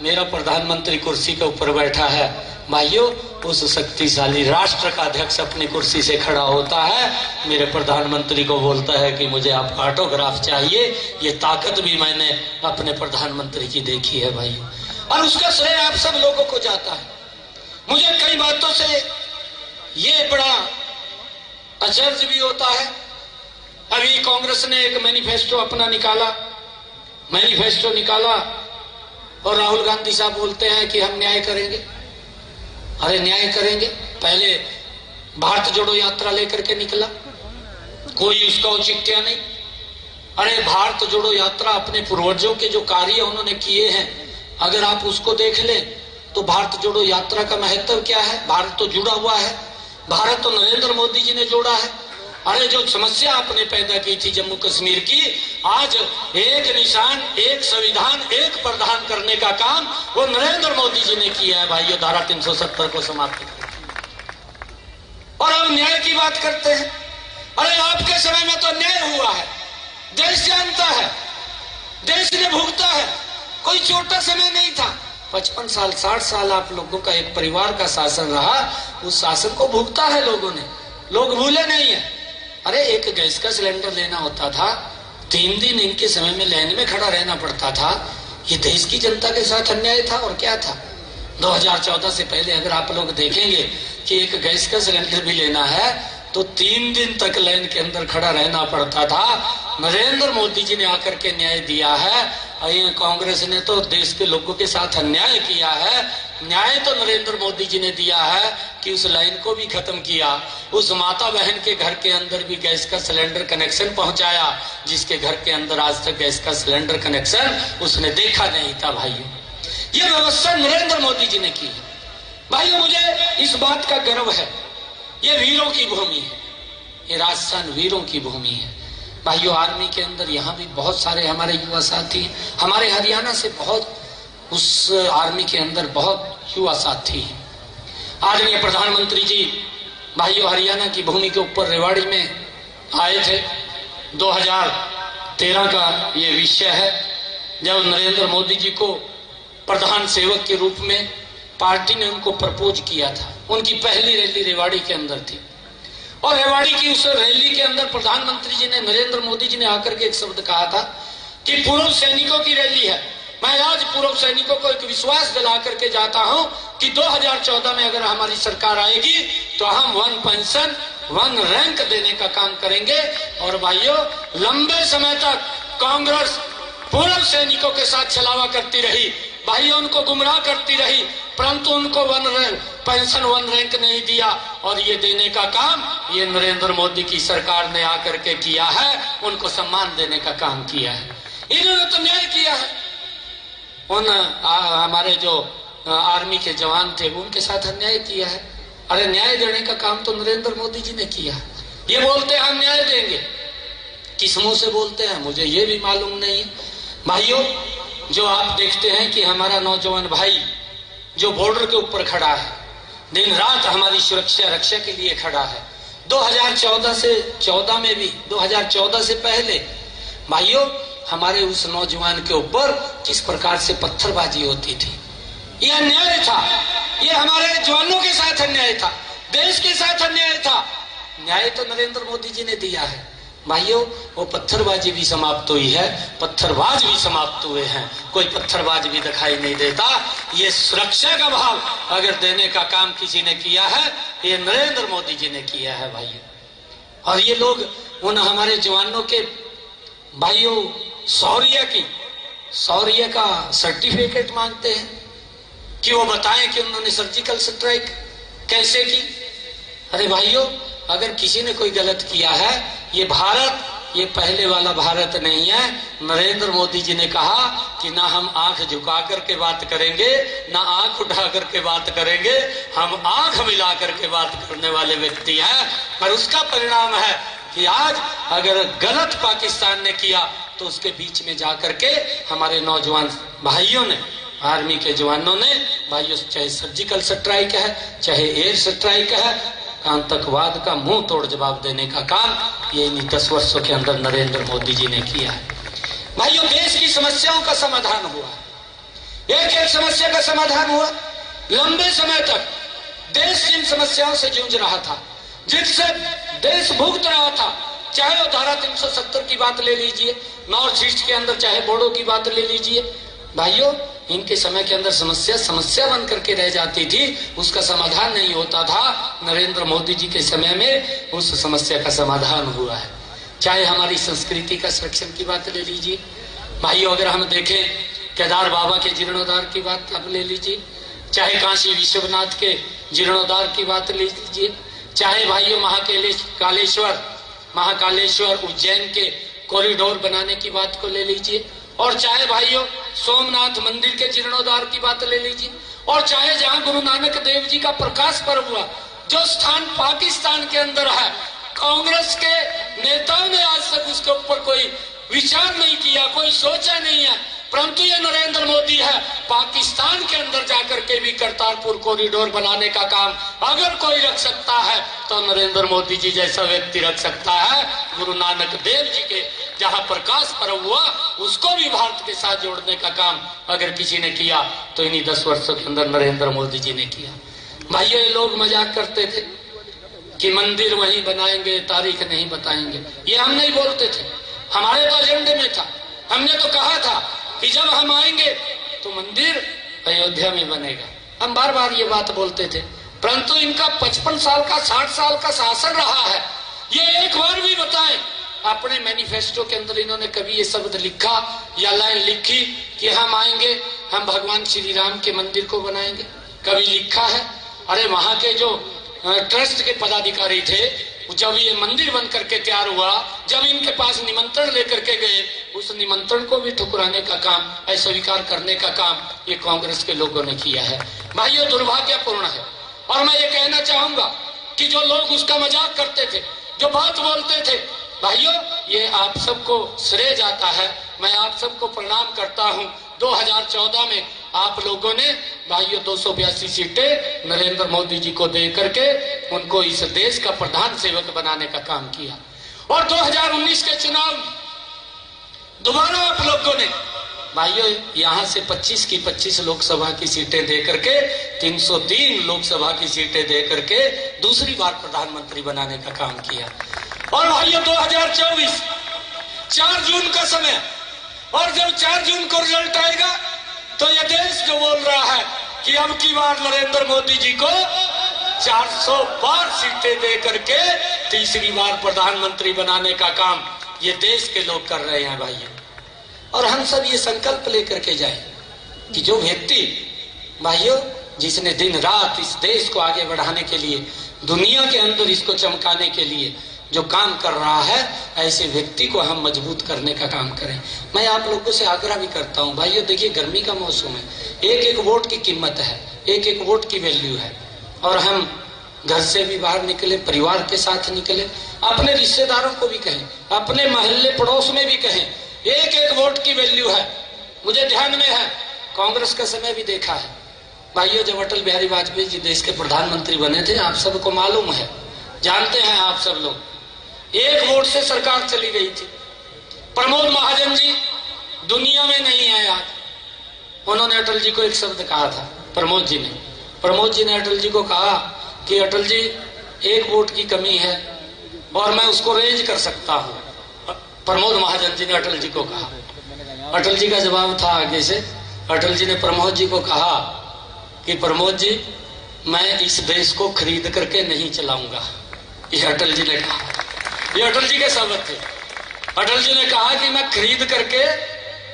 मेरा प्रधानमंत्री कुर्सी के ऊपर बैठा है, भाइयों उस शक्तिशाली राष्ट्र का अध्यक्ष अपनी कुर्सी से खड़ा होता है, मेरे प्रधानमंत्री को बोलता है कि मुझे आपका ऑटोग्राफ चाहिए। ये ताकत भी मैंने अपने प्रधानमंत्री की देखी है भाइयों, और उसका श्रेय आप सब लोगों को जाता है। मुझे कई बातों से ये बड़ा अचरज भी होता है। अभी कांग्रेस ने एक मैनिफेस्टो अपना निकाला और राहुल गांधी साहब बोलते हैं कि हम न्याय करेंगे। अरे न्याय करेंगे, पहले भारत जोड़ो यात्रा लेकर के निकला, कोई उसका औचित्य नहीं। अरे भारत जोड़ो यात्रा अपने पूर्वजों के जो कार्य उन्होंने किए हैं, अगर आप उसको देख ले तो भारत जोड़ो यात्रा का महत्व क्या है। भारत तो जुड़ा हुआ है, भारत तो नरेंद्र मोदी जी ने जोड़ा है। अरे जो समस्या आपने पैदा की थी जम्मू कश्मीर की, आज एक निशान, एक संविधान, एक प्रधान करने का काम वो नरेंद्र मोदी जी ने किया है भाइयों, धारा 370 को समाप्त कर। और अब न्याय की बात करते हैं। अरे आपके समय में तो न्याय हुआ है, देश जानता है, देश ने भुगता है, कोई छोटा समय नहीं था। 55 साल 60 साल आप लोगों का एक परिवार का शासन रहा, उस शासन को भुगता है लोगों ने, लोग भूले नहीं है। अरे एक गैस का सिलेंडर लेना होता था, 3 दिन इनके समय में लाइन में खड़ा रहना पड़ता था। ये देश की जनता के साथ अन्याय था और क्या था। 2014 से पहले अगर आप लोग देखेंगे कि एक गैस का सिलेंडर भी लेना है तो 3 दिन तक लाइन के अंदर खड़ा रहना पड़ता था। नरेंद्र मोदी जी ने आकर के न्याय दिया है। और ये कांग्रेस ने तो देश के लोगों के साथ अन्याय किया है। न्याय तो नरेंद्र मोदी जी ने दिया है कि उस लाइन को भी खत्म किया, उस माता बहन के घर के अंदर भी गैस का सिलेंडर कनेक्शन पहुंचाया, जिसके घर के अंदर आज तक गैस का सिलेंडर कनेक्शन उसने देखा नहीं था। भाइयों, ये व्यवस्था नरेंद्र मोदी जी ने की है। भाइयों, मुझे इस बात का गर्व है, ये वीरों की भूमि है, ये राजस्थान वीरों की भूमि है। भाइयों, आर्मी के अंदर यहाँ भी बहुत सारे हमारे युवा साथी, हमारे हरियाणा से बहुत उस आर्मी के अंदर बहुत युवा साथी हैं। आदरणीय प्रधानमंत्री जी भाइयों हरियाणा की भूमि के ऊपर रेवाड़ी में आए थे। 2013 का ये विषय है जब नरेंद्र मोदी जी को प्रधान सेवक के रूप में पार्टी ने उनको प्रपोज किया था। उनकी पहली रैली रेवाड़ी के अंदर थी और रेवाड़ी की उस रैली के अंदर प्रधानमंत्री जी ने, नरेंद्र मोदी जी ने आकर के एक शब्द कहा था कि पूर्व सैनिकों की रैली है। मैं आज पूर्व सैनिकों को एक विश्वास दिला करके जाता हूं कि 2014 में अगर हमारी सरकार आएगी तो हम 1 पेंशन 1 रैंक देने का काम करेंगे। और भाइयों, लंबे समय तक कांग्रेस पूर्व सैनिकों के साथ छलावा करती रही, भाइयों उनको गुमराह करती रही, परंतु उनको 1 पेंशन 1 रैंक नहीं दिया। और ये देने का काम ये नरेंद्र मोदी की सरकार ने आकर के किया है, उनको सम्मान देने का काम किया है। इन्होंने तो न्याय किया है। उन हमारे जो आर्मी के जवान थे उनके साथ अन्याय किया है। अरे न्याय देने का काम तो नरेंद्र मोदी जी ने किया है। ये बोलते हैं हम न्याय देंगे, किस मुंह से बोलते हैं मुझे ये भी मालूम नहीं है। भाइयों, जो आप देखते हैं कि हमारा नौजवान भाई जो बॉर्डर के ऊपर खड़ा है, दिन रात हमारी सुरक्षा रक्षा के लिए खड़ा है। 2014 में भी 2014 से पहले भाइयों हमारे उस नौजवान के ऊपर किस प्रकार से पत्थरबाजी होती थी, ये अन्याय था। ये हमारे जवानों के साथ अन्याय था, देश के साथ अन्याय था। न्याय तो नरेंद्र मोदी जी ने दिया है। भाइयों, वो पत्थरबाजी भी समाप्त हुई है, पत्थरबाज भी समाप्त हुए हैं, कोई पत्थरबाज भी दिखाई नहीं देता। ये सुरक्षा का भाव अगर देने का काम किसी ने किया है, ये नरेंद्र मोदी जी ने किया है भाइयों। और ये लोग उन हमारे जवानों के भाइयों शौर्य का सर्टिफिकेट मांगते हैं कि वो बताएं कि उन्होंने सर्जिकल स्ट्राइक कैसे की। अरे भाइयों, अगर किसी ने कोई गलत किया है, ये भारत ये पहले वाला भारत नहीं है। नरेंद्र मोदी जी ने कहा कि ना हम आंख झुका करके बात करेंगे, ना आंख उठा करके बात करेंगे, हम आंख मिला करके बात करने वाले व्यक्ति हैं। पर उसका परिणाम है कि आज अगर गलत पाकिस्तान ने किया तो उसके बीच में जाकर के हमारे नौजवान भाइयों ने, आर्मी के जवानों ने भाइयों, चाहे सर्जिकल स्ट्राइक है चाहे एयर स्ट्राइक है, आतंकवाद का मुंह तोड़ जवाब देने का काम ये इन 10 वर्षों के अंदर नरेंद्र मोदी जी ने किया है। भाइयों, देश की समस्याओं का समाधान हुआ, एक एक समस्या का समाधान हुआ। लंबे समय तक देश जिन समस्याओं से जूझ रहा था, जिनसे देश भुगत रहा था, चाहे वो धारा 370 की बात ले लीजिए, नॉर्थ ईस्ट के अंदर चाहे बोडो की बात ले लीजिए, भाइयों इनके समय के अंदर समस्या बन करके रह जाती थी, उसका समाधान नहीं होता था। नरेंद्र मोदी जी के समय में उस समस्या का समाधान हुआ है। चाहे हमारी संस्कृति का संरक्षण की बात ले लीजिए भाइयों, अगर हम देखें केदार बाबा के जीर्णोद्धार की बात आप ले लीजिए, चाहे काशी विश्वनाथ के जीर्णोद्धार की बात ले लीजिए, चाहे भाइयों महाकालेश्वर उज्जैन के कॉरिडोर बनाने की बात को ले लीजिए, और चाहे भाइयों सोमनाथ मंदिर के जीर्णोद्धार की बात ले लीजिए, और चाहे जहां गुरु नानक देव जी का प्रकाश पर्व हुआ, जो स्थान पाकिस्तान के अंदर है, कांग्रेस के नेताओं ने आज तक उसके ऊपर कोई विचार नहीं किया, कोई सोचा नहीं है। परंतु ये नरेंद्र मोदी है, पाकिस्तान के अंदर जाकर के भी करतारपुर कॉरिडोर बनाने का काम अगर कोई रख सकता है तो नरेंद्र मोदी जी जैसा व्यक्ति रख सकता है। गुरु नानक देव जी के जहां प्रकाश पर्व हुआ, उसको भी भारत के साथ जोड़ने का काम अगर किसी ने किया तो इन्हीं 10 वर्षों के अंदर नरेंद्र मोदी जी ने किया। भाइयों, ये लोग मजाक करते थे कि मंदिर वहीं बनाएंगे, तारीख नहीं बताएंगे, ये हम नहीं बोलते थे, हमारे तो एजेंडे में था। हमने तो कहा था कि जब हम आएंगे तो मंदिर अयोध्या में बनेगा। हम बार बार ये बात बोलते थे, परंतु इनका 55 साल का 60 साल का शासन रहा है। ये एक बार भी बताएं अपने मैनिफेस्टो के अंदर इन्होंने कभी ये शब्द लिखा या लाइन लिखी कि हम आएंगे, हम भगवान श्री राम के मंदिर को बनाएंगे? कभी लिखा है? अरे वहां के जो ट्रस्ट के पदाधिकारी थे, जब ये मंदिर बन करके तैयार हुआ, जब इनके पास निमंत्रण लेकर के गए, उस निमंत्रण को भी ठुकराने का काम, अस्वीकार करने का काम ये कांग्रेस के लोगों ने किया है। भाइयों, दुर्भाग्यपूर्ण है। और मैं ये कहना चाहूंगा कि जो लोग उसका मजाक करते थे, जो बात बोलते थे, भाइयों ये आप सबको श्रेय जाता है। मैं आप सबको प्रणाम करता हूं। 2014 में आप लोगों ने भाइयों 282 सीटें नरेंद्र मोदी जी को दे करके उनको इस देश का प्रधान सेवक बनाने का काम किया। और 2019 के चुनाव दोबारा आप लोगों ने भाइयों यहां से 25 की 25 लोकसभा की सीटें दे करके 303 लोकसभा की सीटें दे करके दूसरी बार प्रधानमंत्री बनाने का काम किया। और भाइयों 2024 4 जून का समय, और जब 4 जून को रिजल्ट आएगा तो यह देश जो बोल रहा है कि अब की बार नरेंद्र मोदी जी को 400 बार सीटें दे करके तीसरी बार प्रधानमंत्री बनाने का काम ये देश के लोग कर रहे हैं भाइयों। और हम सब ये संकल्प लेकर के जाए कि जो व्यक्ति भाइयों जिसने दिन रात इस देश को आगे बढ़ाने के लिए, दुनिया के अंदर इसको चमकाने के लिए जो काम कर रहा है, ऐसे व्यक्ति को हम मजबूत करने का काम करें। मैं आप लोगों से आग्रह भी करता हूं भाइयों, देखिए गर्मी का मौसम है, एक एक वोट की कीमत है, एक एक वोट की वैल्यू है। और हम घर से भी बाहर निकले, परिवार के साथ निकले, अपने रिश्तेदारों को भी कहें, अपने मोहल्ले पड़ोस में भी कहें, एक एक वोट की वैल्यू है। मुझे ध्यान में है कांग्रेस का समय भी देखा है भाइयों, जब अटल बिहारी वाजपेयी जी देश के प्रधानमंत्री बने थे, आप सबको मालूम है, जानते हैं आप सब लोग, एक वोट से सरकार चली गई थी। प्रमोद महाजन जी दुनिया में नहीं आए आज, उन्होंने अटल जी को एक शब्द कहा था, प्रमोद जी ने अटल जी को कहा कि अटल जी एक वोट की कमी है और मैं उसको रेंज कर सकता हूं। प्रमोद महाजन जी ने अटल जी को कहा। अटल जी का जवाब था आगे से, अटल जी ने प्रमोद जी को कहा कि प्रमोद जी मैं इस देश को खरीद करके नहीं चलाऊंगा। ये अटल जी ने कहा, ये अटल जी के शब्द थे। अटल जी ने कहा कि मैं खरीद करके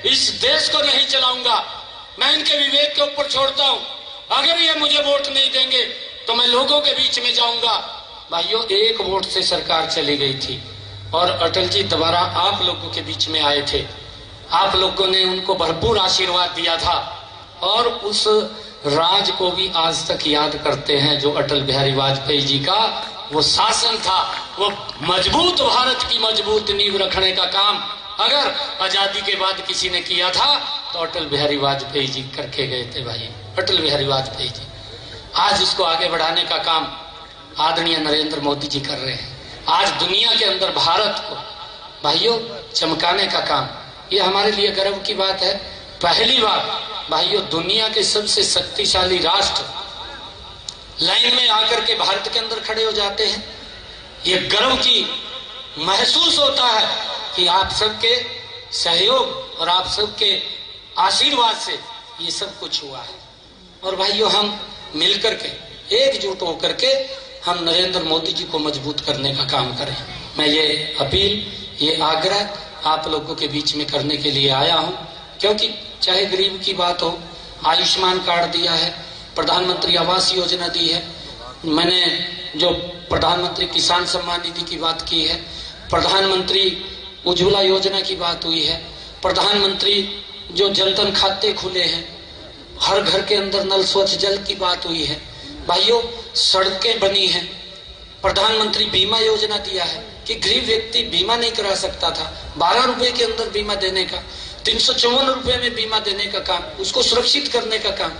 इस देश को नहीं चलाऊंगा, मैं इनके विवेक के ऊपर छोड़ता हूं, अगर ये मुझे वोट नहीं देंगे तो मैं लोगों के बीच में जाऊंगा। भाइयों एक वोट से सरकार चली गई थी और अटल जी दोबारा आप लोगों के बीच में आए थे, आप लोगों ने उनको भरपूर आशीर्वाद दिया था और उस राज को भी आज तक याद करते हैं जो अटल बिहारी वाजपेयी जी का वो शासन था। वो मजबूत भारत की मजबूत नींव रखने का काम अगर आजादी के बाद किसी ने किया था तो अटल बिहारी वाजपेयी जी करके गए थे भाई, अटल बिहारी वाजपेयी जी। आज इसको आगे बढ़ाने का काम आदरणीय नरेंद्र मोदी जी कर रहे हैं। आज दुनिया के अंदर भारत को भाइयों चमकाने का काम, ये हमारे लिए गर्व की बात है। पहली बार भाइयों दुनिया के सबसे शक्तिशाली राष्ट्र लाइन में आकर के भारत के अंदर खड़े हो जाते हैं। ये गर्व की महसूस होता है कि आप सबके सहयोग और आप सबके आशीर्वाद से ये सब कुछ हुआ है। और भाइयों हम मिलकर के एकजुट होकर के हम नरेंद्र मोदी जी को मजबूत करने का काम करें। मैं ये अपील, ये आग्रह आप लोगों के बीच में करने के लिए आया हूं, क्योंकि चाहे गरीब की बात हो, आयुष्मान कार्ड दिया है, प्रधानमंत्री आवास योजना दी है, मैंने जो प्रधानमंत्री किसान सम्मान निधि की बात की है, प्रधानमंत्री उज्ज्वला योजना की बात हुई है, प्रधानमंत्री जो जनधन खाते खुले हैं, हर घर के अंदर नल स्वच्छ जल की बात हुई है। भाइयों सड़कें बनी हैं, प्रधानमंत्री बीमा योजना दिया है कि गरीब व्यक्ति बीमा नहीं करा सकता था, 12 रुपए के अंदर बीमा देने का, 354 रुपए में बीमा देने का काम, उसको सुरक्षित करने का काम।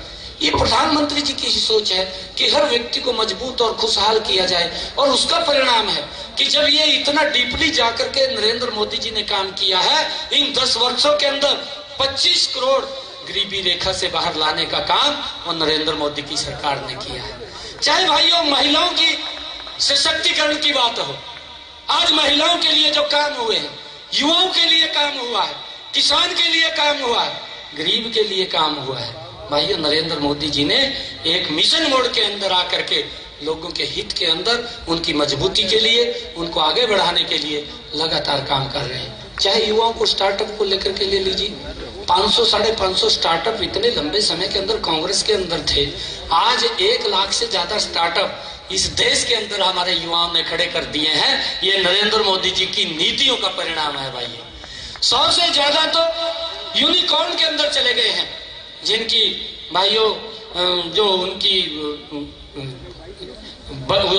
ये प्रधानमंत्री जी की सोच है कि हर व्यक्ति को मजबूत और खुशहाल किया जाए। और उसका परिणाम है कि जब ये इतना डीपली जाकर के नरेंद्र मोदी जी ने काम किया है, इन 10 वर्षों के अंदर 25 करोड़ गरीबी रेखा से बाहर लाने का काम वो नरेंद्र मोदी की सरकार ने किया है। चाहे भाइयों महिलाओं की सशक्तिकरण की बात हो, आज महिलाओं के लिए जो काम हुए हैं, युवाओं के लिए काम हुआ है, किसान के लिए काम हुआ है, गरीब के लिए काम हुआ है। भाइयों नरेंद्र मोदी जी ने एक मिशन मोड के अंदर आकर के लोगों के हित के अंदर, उनकी मजबूती के लिए, उनको आगे बढ़ाने के लिए लगातार काम कर रहे हैं। चाहे युवाओं को स्टार्टअप को लेकर के ले लीजिए, 500 550 स्टार्टअप इतने लंबे समय के अंदर कांग्रेस के अंदर थे। आज 1 लाख से ज्यादा स्टार्टअप इस देश के अंदर हमारे युवाओं ने खड़े कर दिए हैं। ये नरेंद्र मोदी जी की नीतियों का परिणाम है भाई। 100 से ज्यादा तो यूनिकॉर्न के अंदर चले गए हैं, जिनकी भाइयों जो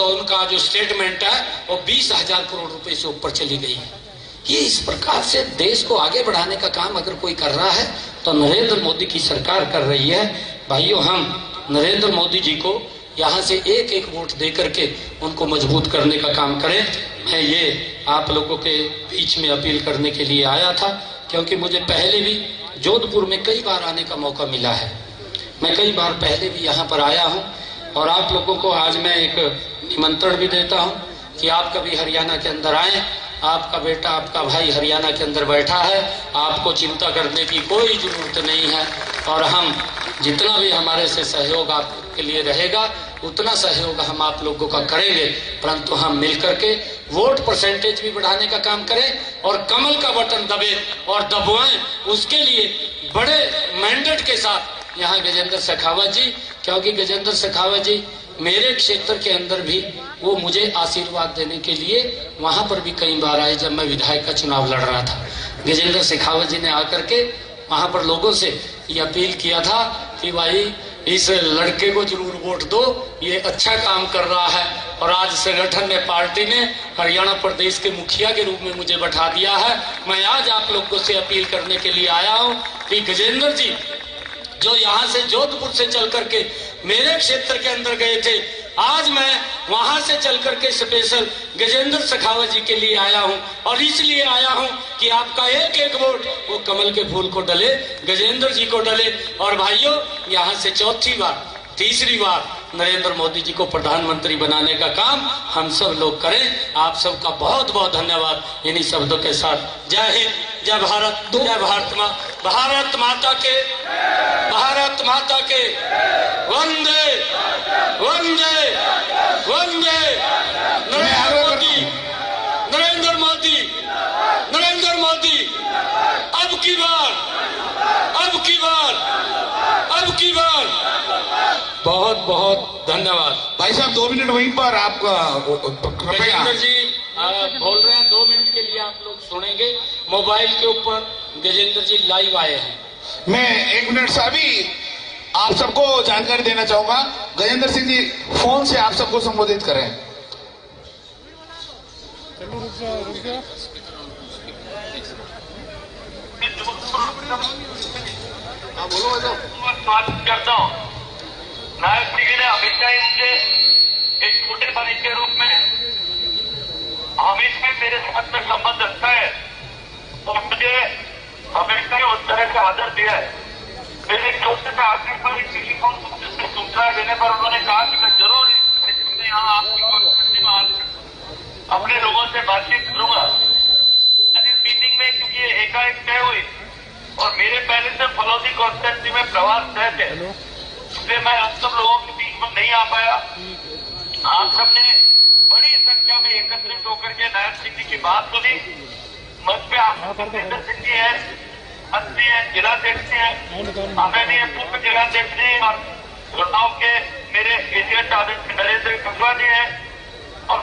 उनका जो स्टेटमेंट है वो 20,000 करोड़ रुपए से ऊपर चली गई है। ये इस प्रकार से देश को आगे बढ़ाने का काम अगर कोई कर रहा है तो नरेंद्र मोदी की सरकार कर रही है। भाइयों हम नरेंद्र मोदी जी को यहाँ से एक एक वोट दे करके उनको मजबूत करने का काम करें। मैं ये आप लोगों के बीच में अपील करने के लिए आया था, क्योंकि मुझे पहले भी जोधपुर में कई बार आने का मौका मिला है। मैं कई बार पहले भी यहाँ पर आया हूँ और आप लोगों को आज मैं एक निमंत्रण भी देता हूँ कि आप कभी हरियाणा के अंदर आए। आपका बेटा, आपका भाई हरियाणा के अंदर बैठा है, आपको चिंता करने की कोई जरूरत नहीं है। और हम जितना भी हमारे से सहयोग आपके लिए रहेगा उतना सहयोग हम आप लोगों का करेंगे, परंतु हम मिलकर के वोट परसेंटेज भी बढ़ाने का काम करें और कमल का बटन दबे और दबवाएं। उसके लिए बड़े मैंडेट के साथ यहाँ गजेंद्र शेखावत जी, क्योंकि गजेंद्र शेखावत जी मेरे क्षेत्र के अंदर भी वो मुझे आशीर्वाद देने के लिए वहां पर भी कई बार आए। जब मैं विधायक का चुनाव लड़ रहा था, गजेंद्र शेखावत जी ने आकर के वहां पर लोगों से ये अपील किया था कि भाई इस लड़के को जरूर वोट दो, ये अच्छा काम कर रहा है। और आज संगठन ने, पार्टी ने हरियाणा प्रदेश के मुखिया के रूप में मुझे बैठा दिया है। मैं आज आप लोगों से अपील करने के लिए आया हूँ कि गजेंद्र जी जो यहाँ से जोधपुर से चल करके मेरे क्षेत्र के अंदर गए थे, आज मैं वहां से चल करके स्पेशल गजेंद्र शेखावत जी के लिए आया हूं। और इसलिए आया हूं कि आपका एक एक वोट वो कमल के फूल को डले, गजेंद्र जी को डले। और भाइयों यहाँ से चौथी बार, तीसरी बार नरेंद्र मोदी जी को प्रधानमंत्री बनाने का काम हम सब लोग करें। आप सबका बहुत बहुत धन्यवाद। इन्हीं शब्दों के साथ जय हिंद, जय भारत, जय भारत माँ, भारत माता के, भारत माता के वंदे वंदे वंदे। नरेंद्र मोदी, नरेंद्र मोदी, नरेंद्र मोदी, अब की बार, अब की बार, अब की बार। बहुत बहुत धन्यवाद। भाई साहब 2 मिनट वहीं पर आपका गजेंद्र जी बोल रहे हैं, 2 मिनट के लिए आप लोग सुनेंगे। मोबाइल के ऊपर गजेंद्र जी लाइव आए हैं। मैं 1 मिनट से अभी आप सबको जानकारी देना चाहूंगा। गजेंद्र सिंह जी फोन से आप सबको संबोधित करें। स्वागत करता हूँ। नायक जी ने हमेशा ही मुझे एक छोटे भाई के रूप में हमेशा मेरे साथ में संबंध रखा है और मुझे हमेशा ही उस तरह से आदर दिया है। मेरे छोटे से आखिर पर किसी को सूचना देने पर उन्होंने कहा कि मैं जरूर यहाँ आपकी अपने लोगों से बातचीत करूंगा। इस मीटिंग में क्योंकि ये एकाएक तय हुई और मेरे पहले से फलौदी कॉन्स्टिट्यूंसी में प्रवास तय थे, इसलिए मैं आप सब लोगों के बीच में नहीं आ पाया। आप सबने बड़ी संख्या में एकत्रित होकर के नायब सिंह जी की बात सुनी। मंच पे आप सुखविंदर सिंह जी है, मंत्री है, जिलाध्यक्ष है, आदरणीय पूर्व जिलाध्यक्ष जी और गुड़गांव के मेरे एजेंट आदरणीय नरेंद्र कुशवाहा जी है और